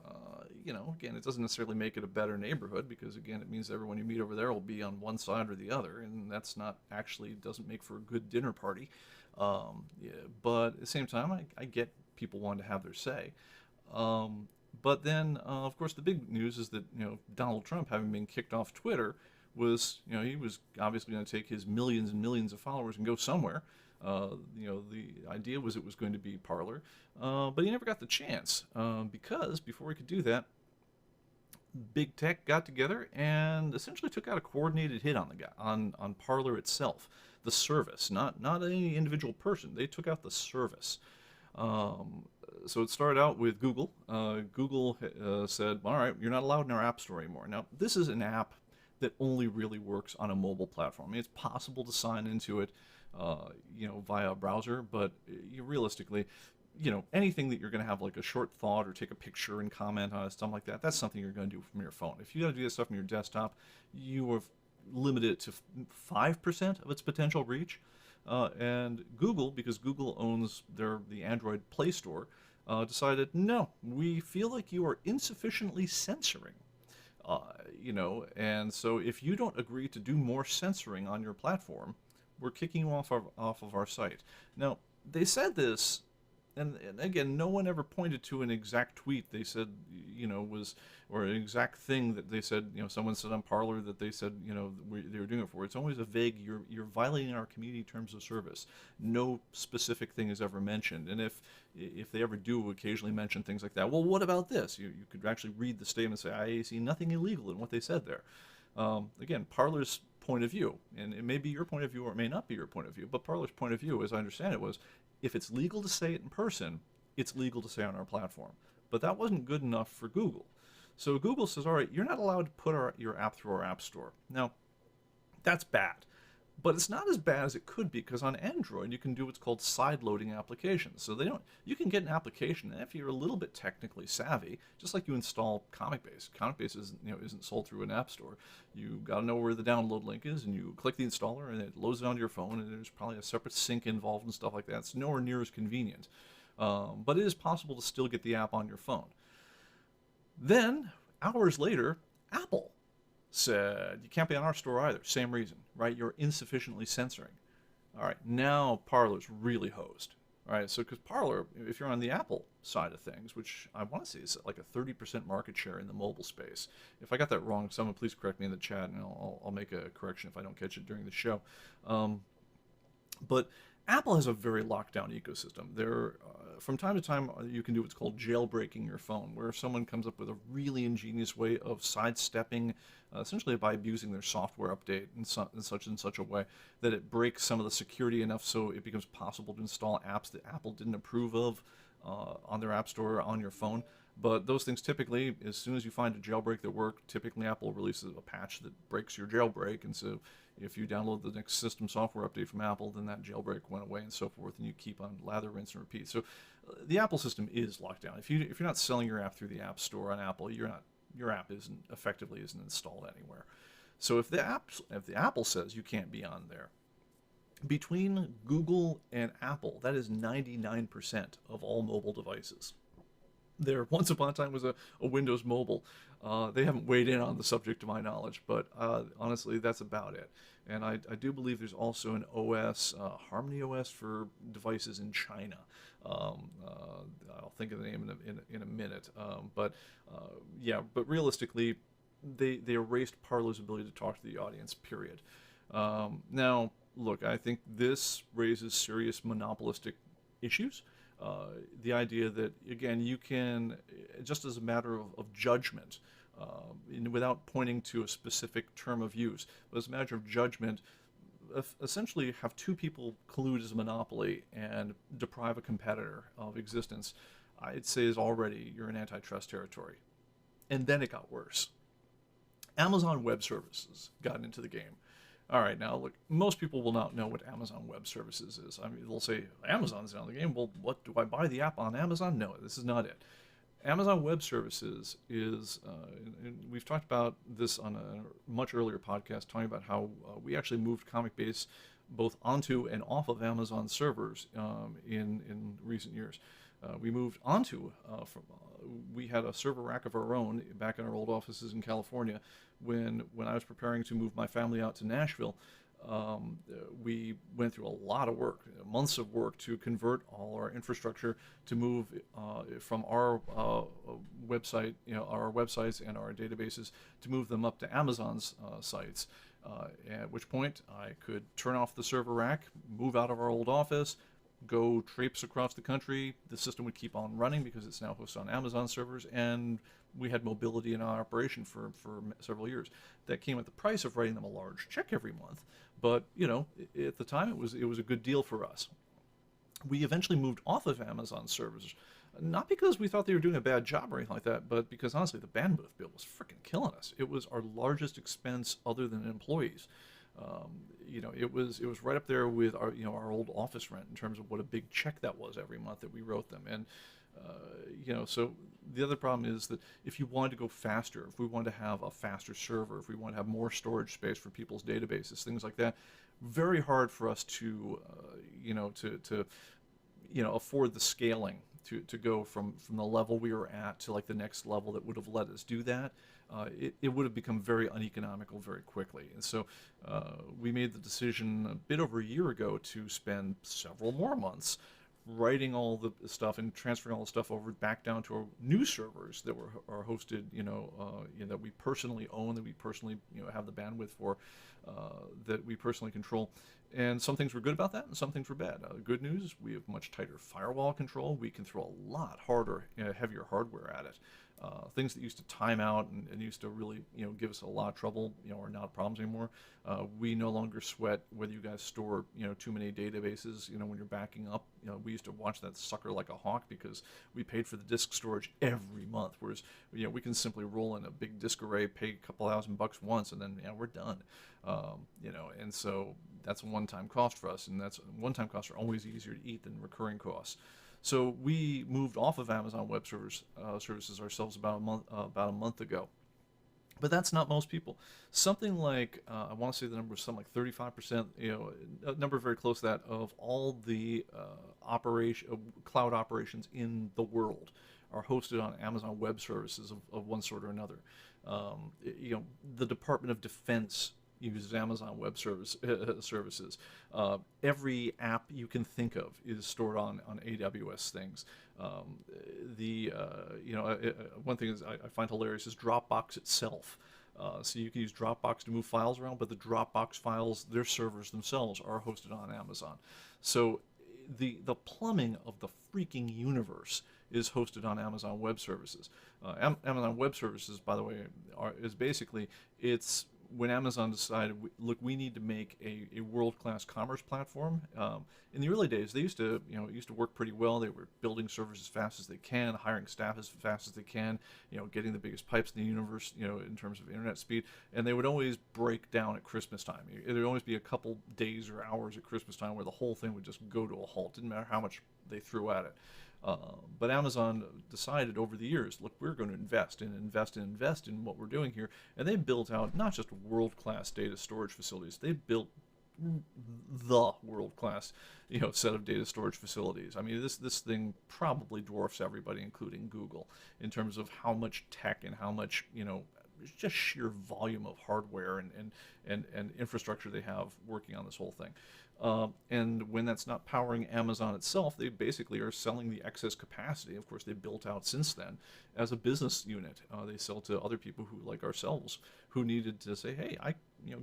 again, it doesn't necessarily make it a better neighborhood, because again, it means everyone you meet over there will be on one side or the other, and that's not actually, doesn't make for a good dinner party. Yeah, but at the same time, I get people wanting to have their say. But then, of course, the big news is that Donald Trump, having been kicked off Twitter, was he was obviously going to take his millions and millions of followers and go somewhere. The idea was it was going to be Parler, but he never got the chance, because before he could do that, big tech got together and essentially took out a coordinated hit on the guy, on Parler itself, the service, not any individual person. They took out the service. So it started out with Google. Google said, all right, you're not allowed in our app store anymore. Now, this is an app that only really works on a mobile platform. I mean, it's possible to sign into it, via a browser, but realistically, anything that you're going to have like a short thought or take a picture and comment on it, stuff like that, that's something you're going to do from your phone. If you got to do this stuff from your desktop, you have limited it to 5% of its potential reach. And Google, because Google owns the Android Play Store, decided, no, we feel like you are insufficiently censoring. And so if you don't agree to do more censoring on your platform, we're kicking you off of our site. Now, they said this, and again, no one ever pointed to an exact tweet they said, or an exact thing that they said, someone said on Parler that they said, they were doing it for. It's always a vague, you're violating our community terms of service. No specific thing is ever mentioned. And if they ever do occasionally mention things like that, well, what about this? You could actually read the statement and say, I see nothing illegal in what they said there. Again, Parler's point of view, and it may be your point of view or it may not be your point of view, but Parler's point of view, as I understand it, was if it's legal to say it in person, it's legal to say on our platform. But that wasn't good enough for Google. So Google says, all right, you're not allowed to put your app through our app store. Now, that's bad. But it's not as bad as it could be, because on Android you can do what's called side-loading applications. So you can get an application, and if you're a little bit technically savvy, just like you install ComicBase. ComicBase isn't sold through an app store. You got to know where the download link is, and you click the installer, and it loads it onto your phone, and there's probably a separate sync involved and stuff like that. It's nowhere near as convenient. But it is possible to still get the app on your phone. Then, hours later, Apple said, you can't be on our store either. Same reason, right? You're insufficiently censoring. All right, now Parler's really hosed. All right, so because Parler, if you're on the Apple side of things, which I want to say is like a 30% market share in the mobile space. If I got that wrong, someone please correct me in the chat, and I'll make a correction if I don't catch it during the show. But Apple has a very locked down ecosystem. From time to time, you can do what's called jailbreaking your phone, where someone comes up with a really ingenious way of sidestepping, essentially by abusing their software update in such a way that it breaks some of the security enough so it becomes possible to install apps that Apple didn't approve of on their app store on your phone. But those things typically, as soon as you find a jailbreak that works, typically Apple releases a patch that breaks your jailbreak, and so if you download the next system software update from Apple, then that jailbreak went away and so forth, and you keep on lather, rinse, and repeat. So the Apple system is locked down. If you're not selling your app through the App Store on Apple, your app isn't installed anywhere. So if the Apple says you can't be on there, between Google and Apple, that is 99% of all mobile devices. There once upon a time was a Windows Mobile. They haven't weighed in on the subject to my knowledge, but honestly, that's about it. And I do believe there's also an OS, Harmony OS, for devices in China. I'll think of the name in a minute. But realistically, they erased Parler's ability to talk to the audience, period. Now, look, I think this raises serious monopolistic issues. The idea that, again, you can, just as a matter of judgment, without pointing to a specific term of use. But as a matter of judgment, essentially have two people collude as a monopoly and deprive a competitor of existence, I'd say is already, you're in antitrust territory. And then it got worse. Amazon Web Services got into the game. All right, now look, most people will not know what Amazon Web Services is. I mean, they'll say, Amazon's in the game. Well, what, do I buy the app on Amazon? No, this is not it. Amazon Web Services is, and we've talked about this on a much earlier podcast, talking about how we actually moved ComicBase both onto and off of Amazon servers in recent years. We moved onto, we had a server rack of our own back in our old offices in California. When I was preparing to move my family out to Nashville, we went through a lot of work, months of work, to convert all our infrastructure to move from our website, our websites and our databases, to move them up to Amazon's sites. At which point I could turn off the server rack, move out of our old office, go traipse across the country. The system would keep on running because it's now hosted on Amazon servers, and we had mobility in our operation for several years. That came at the price of writing them a large check every month, but at the time it was a good deal for us. We eventually moved off of Amazon servers, not because we thought they were doing a bad job or anything like that, but because honestly the bandwidth bill was freaking killing us. It was our largest expense other than employees. It was right up there with our old office rent in terms of what a big check that was every month that we wrote them. And so the other problem is that if you wanted to go faster, if we wanted to have a faster server, if we want to have more storage space for people's databases, things like that, very hard for us to afford the scaling to go from the level we were at to like the next level that would have let us do that. It would have become very uneconomical very quickly. And so we made the decision a bit over a year ago to spend several more months writing all the stuff and transferring all the stuff over back down to our new servers that are hosted, that we personally own, that we personally have the bandwidth for, that we personally control. And some things were good about that, and some things were bad. Good news, we have much tighter firewall control. We can throw a lot harder, heavier hardware at it. Things that used to time out and used to really, give us a lot of trouble, are not problems anymore. We no longer sweat whether you guys store, too many databases, when you're backing up. We used to watch that sucker like a hawk because we paid for the disk storage every month. Whereas, we can simply roll in a big disk array, pay a couple $1,000 once, and then, we're done. And so that's a one-time cost for us, and that's one-time costs are always easier to eat than recurring costs. So we moved off of Amazon Web Services ourselves about a month ago. But that's not most people. Something like, I want to say the number was something like 35%, a number very close to that, of all the cloud operations in the world are hosted on Amazon Web Services of one sort or another. The Department of Defense uses Amazon Web Services. Every app you can think of is stored on AWS things. One thing is I find hilarious is Dropbox itself. So you can use Dropbox to move files around, but the Dropbox files, their servers themselves, are hosted on Amazon. So the plumbing of the freaking universe is hosted on Amazon Web Services. Amazon Web Services, by the way, is basically, it's when Amazon decided, look, we need to make a world-class commerce platform. In the early days, they used to work pretty well. They were building servers as fast as they can, hiring staff as fast as they can, getting the biggest pipes in the universe, in terms of internet speed. And they would always break down at Christmas time. There would always be a couple days or hours at Christmas time where the whole thing would just go to a halt. Didn't matter how much they threw at it. But Amazon decided over the years, look, we're going to invest in what we're doing here. And they built out not just world-class data storage facilities, they built the world-class, set of data storage facilities. I mean, this thing probably dwarfs everybody, including Google, in terms of how much tech and how much, just sheer volume of hardware and infrastructure they have working on this whole thing. And when that's not powering Amazon itself, they basically are selling the excess capacity. Of course, they've built out since then as a business unit. They sell to other people who, like ourselves, who needed to say, hey,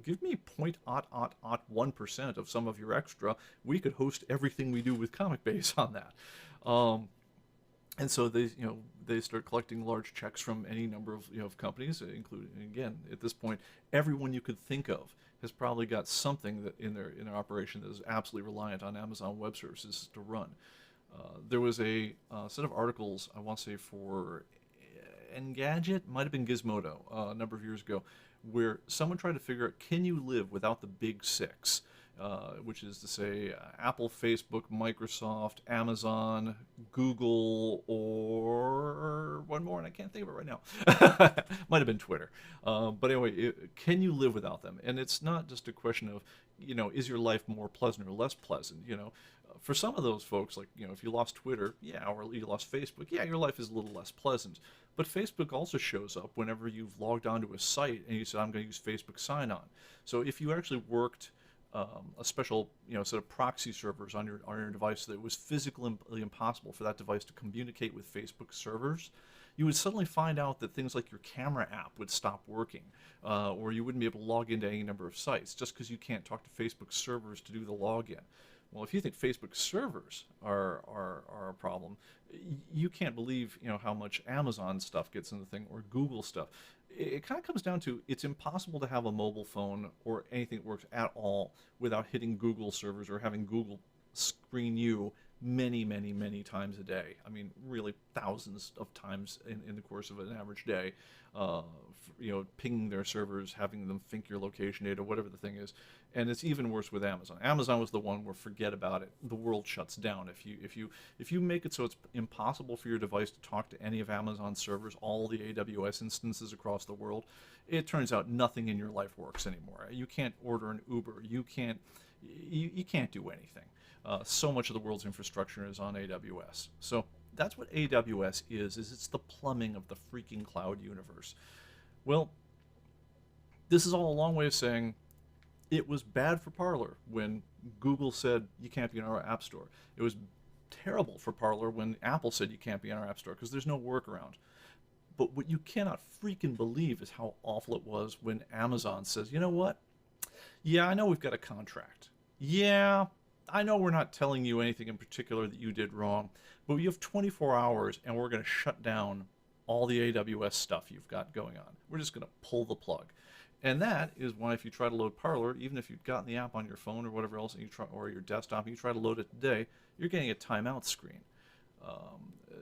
give me 0.01% of some of your extra. We could host everything we do with ComicBase on that. And so they start collecting large checks from any number of of companies, including, again, at this point, everyone you could think of has probably got something that in their operation that is absolutely reliant on Amazon Web Services to run. There was a set of articles, I want to say for Engadget, might have been Gizmodo, a number of years ago, where someone tried to figure out, can you live without the big six? Which is to say Apple, Facebook, Microsoft, Amazon, Google, or one more, and I can't think of it right now. Might have been Twitter. But anyway, can you live without them? And it's not just a question of, is your life more pleasant or less pleasant? For some of those folks, like, if you lost Twitter, yeah, or you lost Facebook, yeah, your life is a little less pleasant. But Facebook also shows up whenever you've logged onto a site and you said, I'm going to use Facebook sign-on. So if you actually worked a special set of proxy servers on your device that it was physically impossible for that device to communicate with Facebook servers, you would suddenly find out that things like your camera app would stop working, or you wouldn't be able to log into any number of sites just because you can't talk to Facebook servers to do the login. Well, if you think Facebook servers are a problem, you can't believe how much Amazon stuff gets in the thing, or Google stuff. It kind of comes down to, it's impossible to have a mobile phone or anything that works at all without hitting Google servers or having Google screen you many, many, many times a day. I mean, really thousands of times in the course of an average day. Pinging their servers, having them think your location data, whatever the thing is. And it's even worse with Amazon. Amazon was the one where, forget about it, the world shuts down. If you make it so it's impossible for your device to talk to any of Amazon's servers, all the AWS instances across the world, it turns out nothing in your life works anymore. You can't order an Uber. You can't do anything. So much of the world's infrastructure is on AWS. So that's what AWS is it's the plumbing of the freaking cloud universe. Well, this is all a long way of saying it was bad for Parler when Google said you can't be in our App Store. It was terrible for Parler when Apple said you can't be in our App Store because there's no workaround. But what you cannot freaking believe is how awful it was when Amazon says, you know what? Yeah, I know we've got a contract. Yeah, I know we're not telling you anything in particular that you did wrong, but you have 24 hours and we're going to shut down all the AWS stuff you've got going on. We're just going to pull the plug. And that is why if you try to load Parler, even if you've gotten the app on your phone or whatever else, and you try, or your desktop, and you try to load it today, you're getting a timeout screen.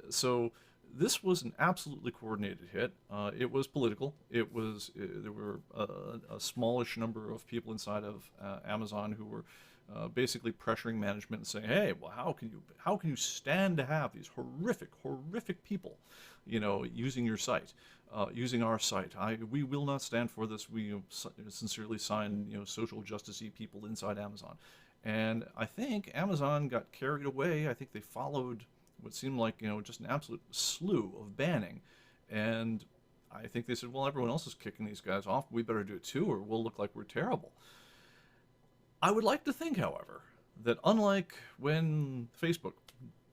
So this was an absolutely coordinated hit. It was political. There were a smallish number of people inside of Amazon who were basically pressuring management and saying, "Hey, well, how can you stand to have these horrific people, using your site, using our site? We will not stand for this. We sincerely sign, social justice-y people inside Amazon." And I think Amazon got carried away. I think they followed what seemed like, just an absolute slew of banning. And I think they said, well, everyone else is kicking these guys off. We better do it too, or we'll look like we're terrible. I would like to think, however, that unlike when Facebook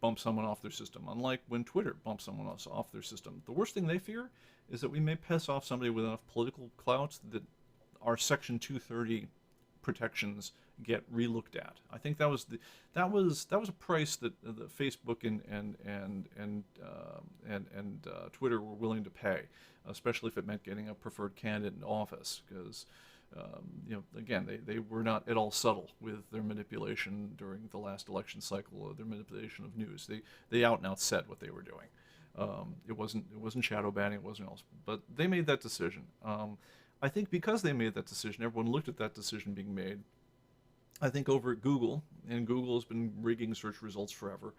bumps someone off their system, unlike when Twitter bumps someone else off their system, the worst thing they fear is that we may piss off somebody with enough political clout that our Section 230 protections get relooked at. I think that was a price that the Facebook and Twitter were willing to pay, especially if it meant getting a preferred candidate in office, because again, they were not at all subtle with their manipulation during the last election cycle, or their manipulation of news. They out and out said what they were doing. It wasn't shadow banning, it wasn't else, but they made that decision. I think because they made that decision, everyone looked at that decision being made. I think over at Google, and Google has been rigging search results forever.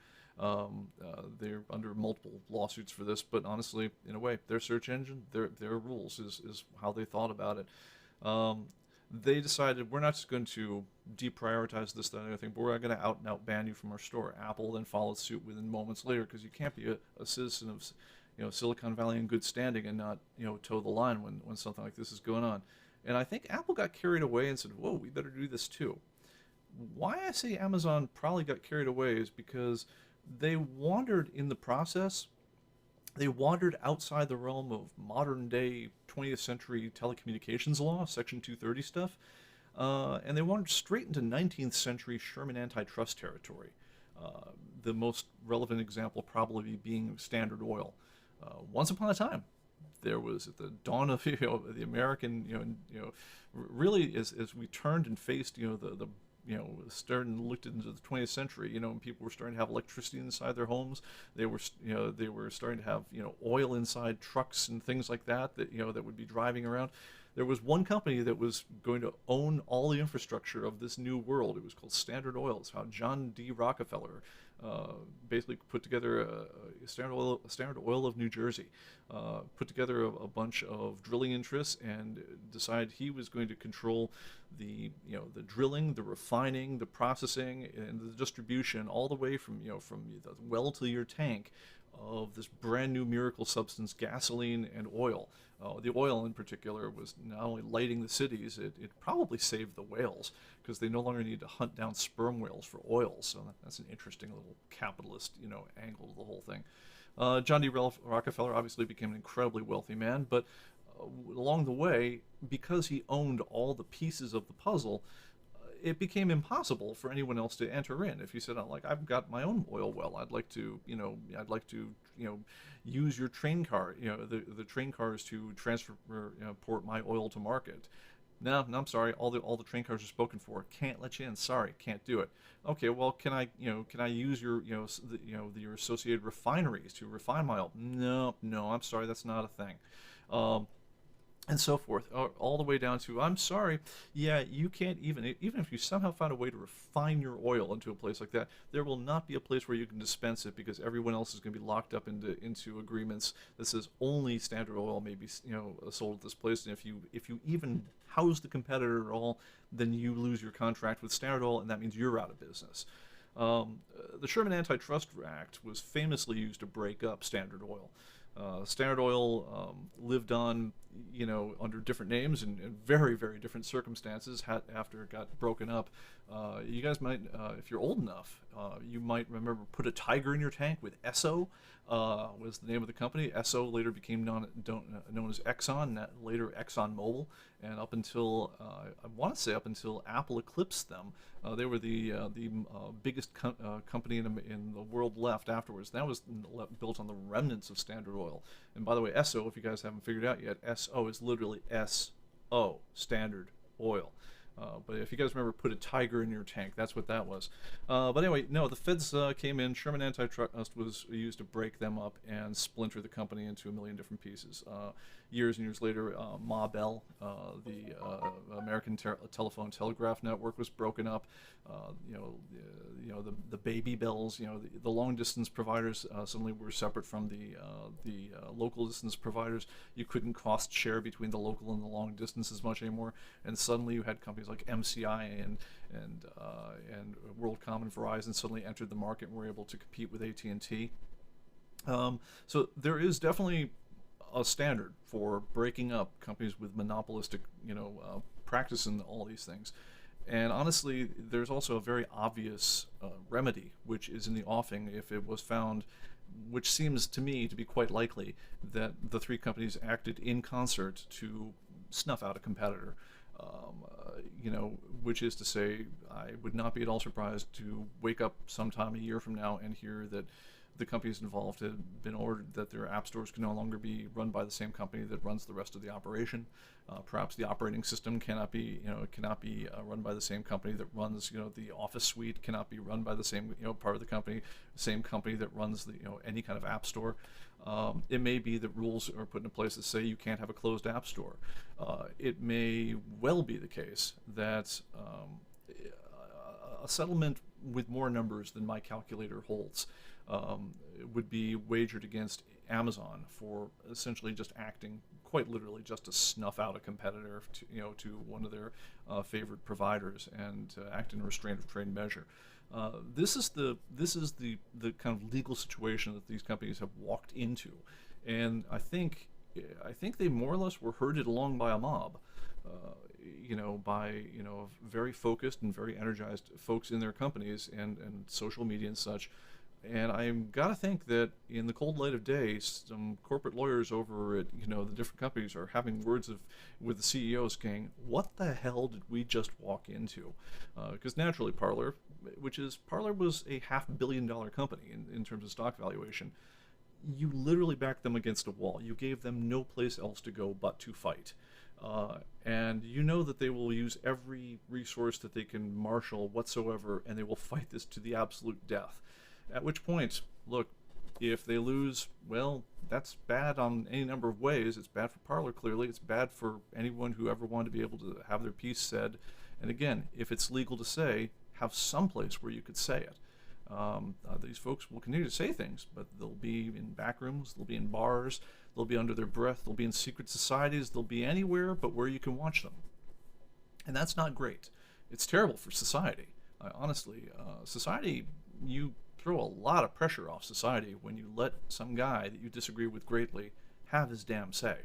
They're under multiple lawsuits for this, but honestly, in a way, their search engine, their rules is how they thought about it. They decided, we're not just going to deprioritize this, that, and other thing, but we're going to out and out ban you from our store. Apple then followed suit within moments later, because you can't be a citizen of Silicon Valley in good standing and not toe the line when something like this is going on. And I think Apple got carried away and said, whoa, we better do this too. Why I say Amazon probably got carried away is because they wandered in the process. They wandered outside the realm of modern day 20th century telecommunications law, Section 230 stuff, and they wandered straight into 19th century Sherman antitrust territory. The most relevant example probably being Standard Oil. Once upon a time, there was at the dawn of the American really as we turned and faced the started and looked into the 20th century, and people were starting to have electricity inside their homes. They were starting to have oil inside trucks and things like that that would be driving around. There was one company that was going to own all the infrastructure of this new world. It was called Standard Oil. It's how John D. Rockefeller basically put together Standard Oil of New Jersey, put together a bunch of drilling interests, and decided he was going to control the drilling, the refining, the processing, and the distribution, all the way from from the well to your tank of this brand new miracle substance, gasoline and oil. The oil in particular was not only lighting the cities, it probably saved the whales, because they no longer need to hunt down sperm whales for oil. So that's an interesting little capitalist angle to the whole thing. John D. Rockefeller obviously became an incredibly wealthy man, but along the way, because he owned all the pieces of the puzzle, it became impossible for anyone else to enter in. If you said, like, I've got my own oil well, I'd like to use your train car, the train cars to transport my oil to market. No, I'm sorry. All the train cars are spoken for. Can't let you in. Sorry, can't do it. Okay, well, can I use your your associated refineries to refine my oil? No, I'm sorry, that's not a thing. And so forth, all the way down to, I'm sorry, yeah, you can't even if you somehow found a way to refine your oil into a place like that, there will not be a place where you can dispense it, because everyone else is going to be locked up into agreements that says only Standard Oil may be sold at this place, and if you even house the competitor at all, then you lose your contract with Standard Oil, and that means you're out of business. The Sherman Antitrust Act was famously used to break up Standard Oil. Standard Oil lived on, under different names and very, very different circumstances after it got broken up. You guys might, if you're old enough, you might remember Put a Tiger in Your Tank with Esso, was the name of the company. Esso later became known as Exxon, later Exxon Mobil, and up until, I want to say up until Apple eclipsed them, they were the biggest company in the world left afterwards. That was built on the remnants of Standard Oil. And by the way, Esso, if you guys haven't figured it out yet, SO is literally SO, Standard Oil. But if you guys remember Put a Tiger in Your Tank, that's what that was. But anyway, no, the feds came in. Sherman Antitrust was used to break them up and splinter the company into a million different pieces. Years and years later, Ma Bell, the American Telephone Telegraph Network, was broken up. The baby bells, the long distance providers suddenly were separate from the local distance providers. You couldn't cost share between the local and the long distance as much anymore, and suddenly you had companies like MCI and WorldCom and Verizon suddenly entered the market and were able to compete with AT&T. So there is definitely a standard for breaking up companies with monopolistic, practice in all these things. And honestly, there's also a very obvious remedy, which is in the offing if it was found, which seems to me to be quite likely, that the three companies acted in concert to snuff out a competitor. Which is to say, I would not be at all surprised to wake up sometime a year from now and hear that the companies involved have been ordered that their app stores can no longer be run by the same company that runs the rest of the operation. Perhaps the operating system cannot be run by the same company that runs the Office suite, cannot be run by the same part of the company, same company that runs the any kind of app store. It may be that rules are put in place that say you can't have a closed app store. It may well be the case that a settlement with more numbers than my calculator holds would be wagered against Amazon for essentially just acting, quite literally, just to snuff out a competitor to one of their favorite providers and act in a restraint of trade measure. This is the kind of legal situation that these companies have walked into, and I think they more or less were herded along by a mob. By very focused and very energized folks in their companies and social media and such. And I've got to think that in the cold light of day, some corporate lawyers over at the different companies are having words with the CEOs saying, "What the hell did we just walk into?" Because naturally, Parler, which is Parler was a $500 million company in terms of stock valuation. You literally backed them against a wall. You gave them no place else to go but to fight. And you know that they will use every resource that they can marshal whatsoever, and they will fight this to the absolute death. At which point, look, if they lose, well, that's bad on any number of ways. It's bad for Parler, clearly. It's bad for anyone who ever wanted to be able to have their piece said. And again, if it's legal to say, have some place where you could say it. These folks will continue to say things, but they'll be in back rooms, they'll be in bars, they'll be under their breath, they'll be in secret societies, they'll be anywhere but where you can watch them. And that's not great. It's terrible for society. Honestly, society, you throw a lot of pressure off society when you let some guy that you disagree with greatly have his damn say.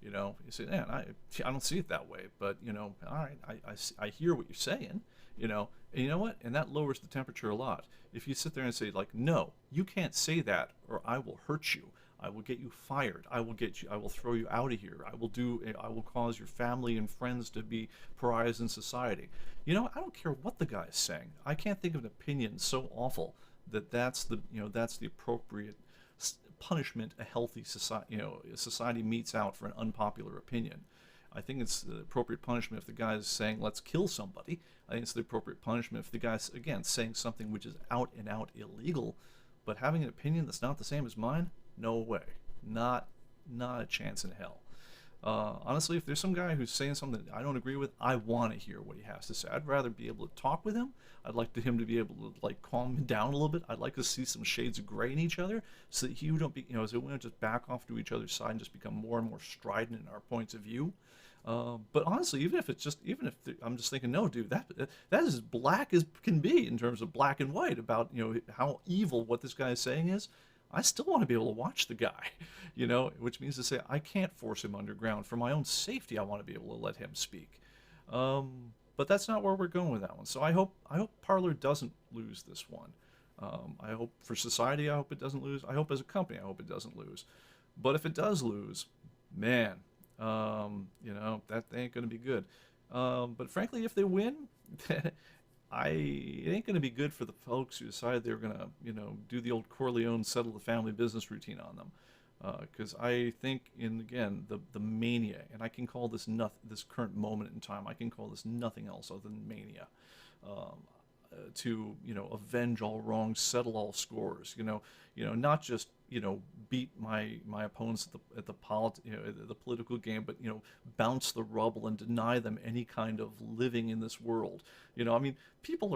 You know, you say, man, I don't see it that way, but, you know, all right, I hear what you're saying, you know, and you know what? And that lowers the temperature a lot. If you sit there and say, like, no, you can't say that, or I will hurt you. I will get you fired. I will throw you out of here. I will cause your family and friends to be pariahs in society. You know, I don't care what the guy is saying. I can't think of an opinion so awful that's the appropriate punishment a healthy society, society meets out for an unpopular opinion. I think it's the appropriate punishment if the guy is saying, let's kill somebody. I think it's the appropriate punishment if the guy's, again, saying something which is out and out illegal, but having an opinion that's not the same as mine, no way. Not a chance in hell. Honestly, if there's some guy who's saying something that I don't agree with, I want to hear what he has to say. I'd rather be able to talk with him. I'd like him to be able to, like, calm him down a little bit. I'd like to see some shades of gray in each other, so that you don't be, so we don't just back off to each other's side and just become more and more strident in our points of view. But honestly, even if I'm just thinking, no, dude, that is as black as can be in terms of black and white about, how evil what this guy is saying is. I still want to be able to watch the guy, which means to say I can't force him underground. For my own safety, I want to be able to let him speak. But that's not where we're going with that one. So I hope Parler doesn't lose this one. I hope for society, I hope it doesn't lose. I hope as a company, I hope it doesn't lose. But if it does lose, man, that ain't going to be good. But frankly, if they win, it ain't going to be good for the folks who decide they're going to, do the old Corleone settle the family business routine on them. Because I think, again, the mania, and I can call this this current moment in time, I can call this nothing else other than mania, to avenge all wrongs, settle all scores, not just beat my opponents at the political game, but bounce the rubble and deny them any kind of living in this world. People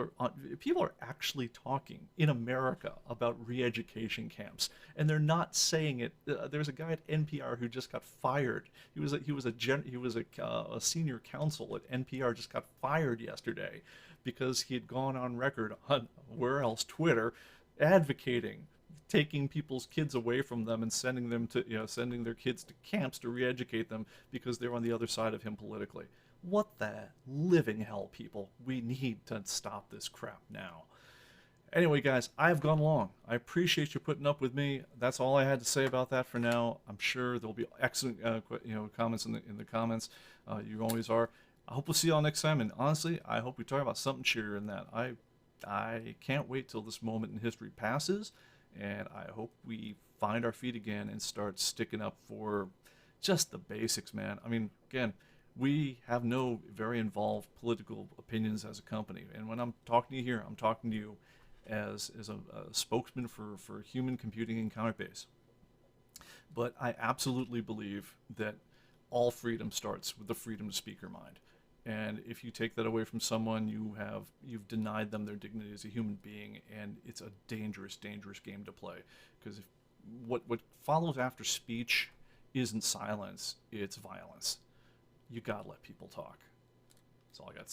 are actually talking in America about re-education camps, and they're not saying it. There's a guy at NPR who just got fired. He was a senior counsel at NPR, just got fired yesterday because he had gone on record on Twitter, advocating taking people's kids away from them and sending their kids to camps to re-educate them because they're on the other side of him politically. What the living hell, people? We need to stop this crap now. Anyway, guys, I've gone long. I appreciate you putting up with me. That's all I had to say about that for now. I'm sure there'll be excellent comments in the comments. You always are. I hope we'll see y'all next time. And honestly, I hope we talk about something cheerier than that. I can't wait till this moment in history passes. And I hope we find our feet again and start sticking up for just the basics, man. I mean, again, we have no very involved political opinions as a company. And when I'm talking to you here, I'm talking to you as a spokesman for human computing and ComicBase. But I absolutely believe that all freedom starts with the freedom to speak your mind. And if you take that away from someone, you've denied them their dignity as a human being, and it's a dangerous, dangerous game to play. Because what follows after speech isn't silence, it's violence. You gotta let people talk. That's all I got to say.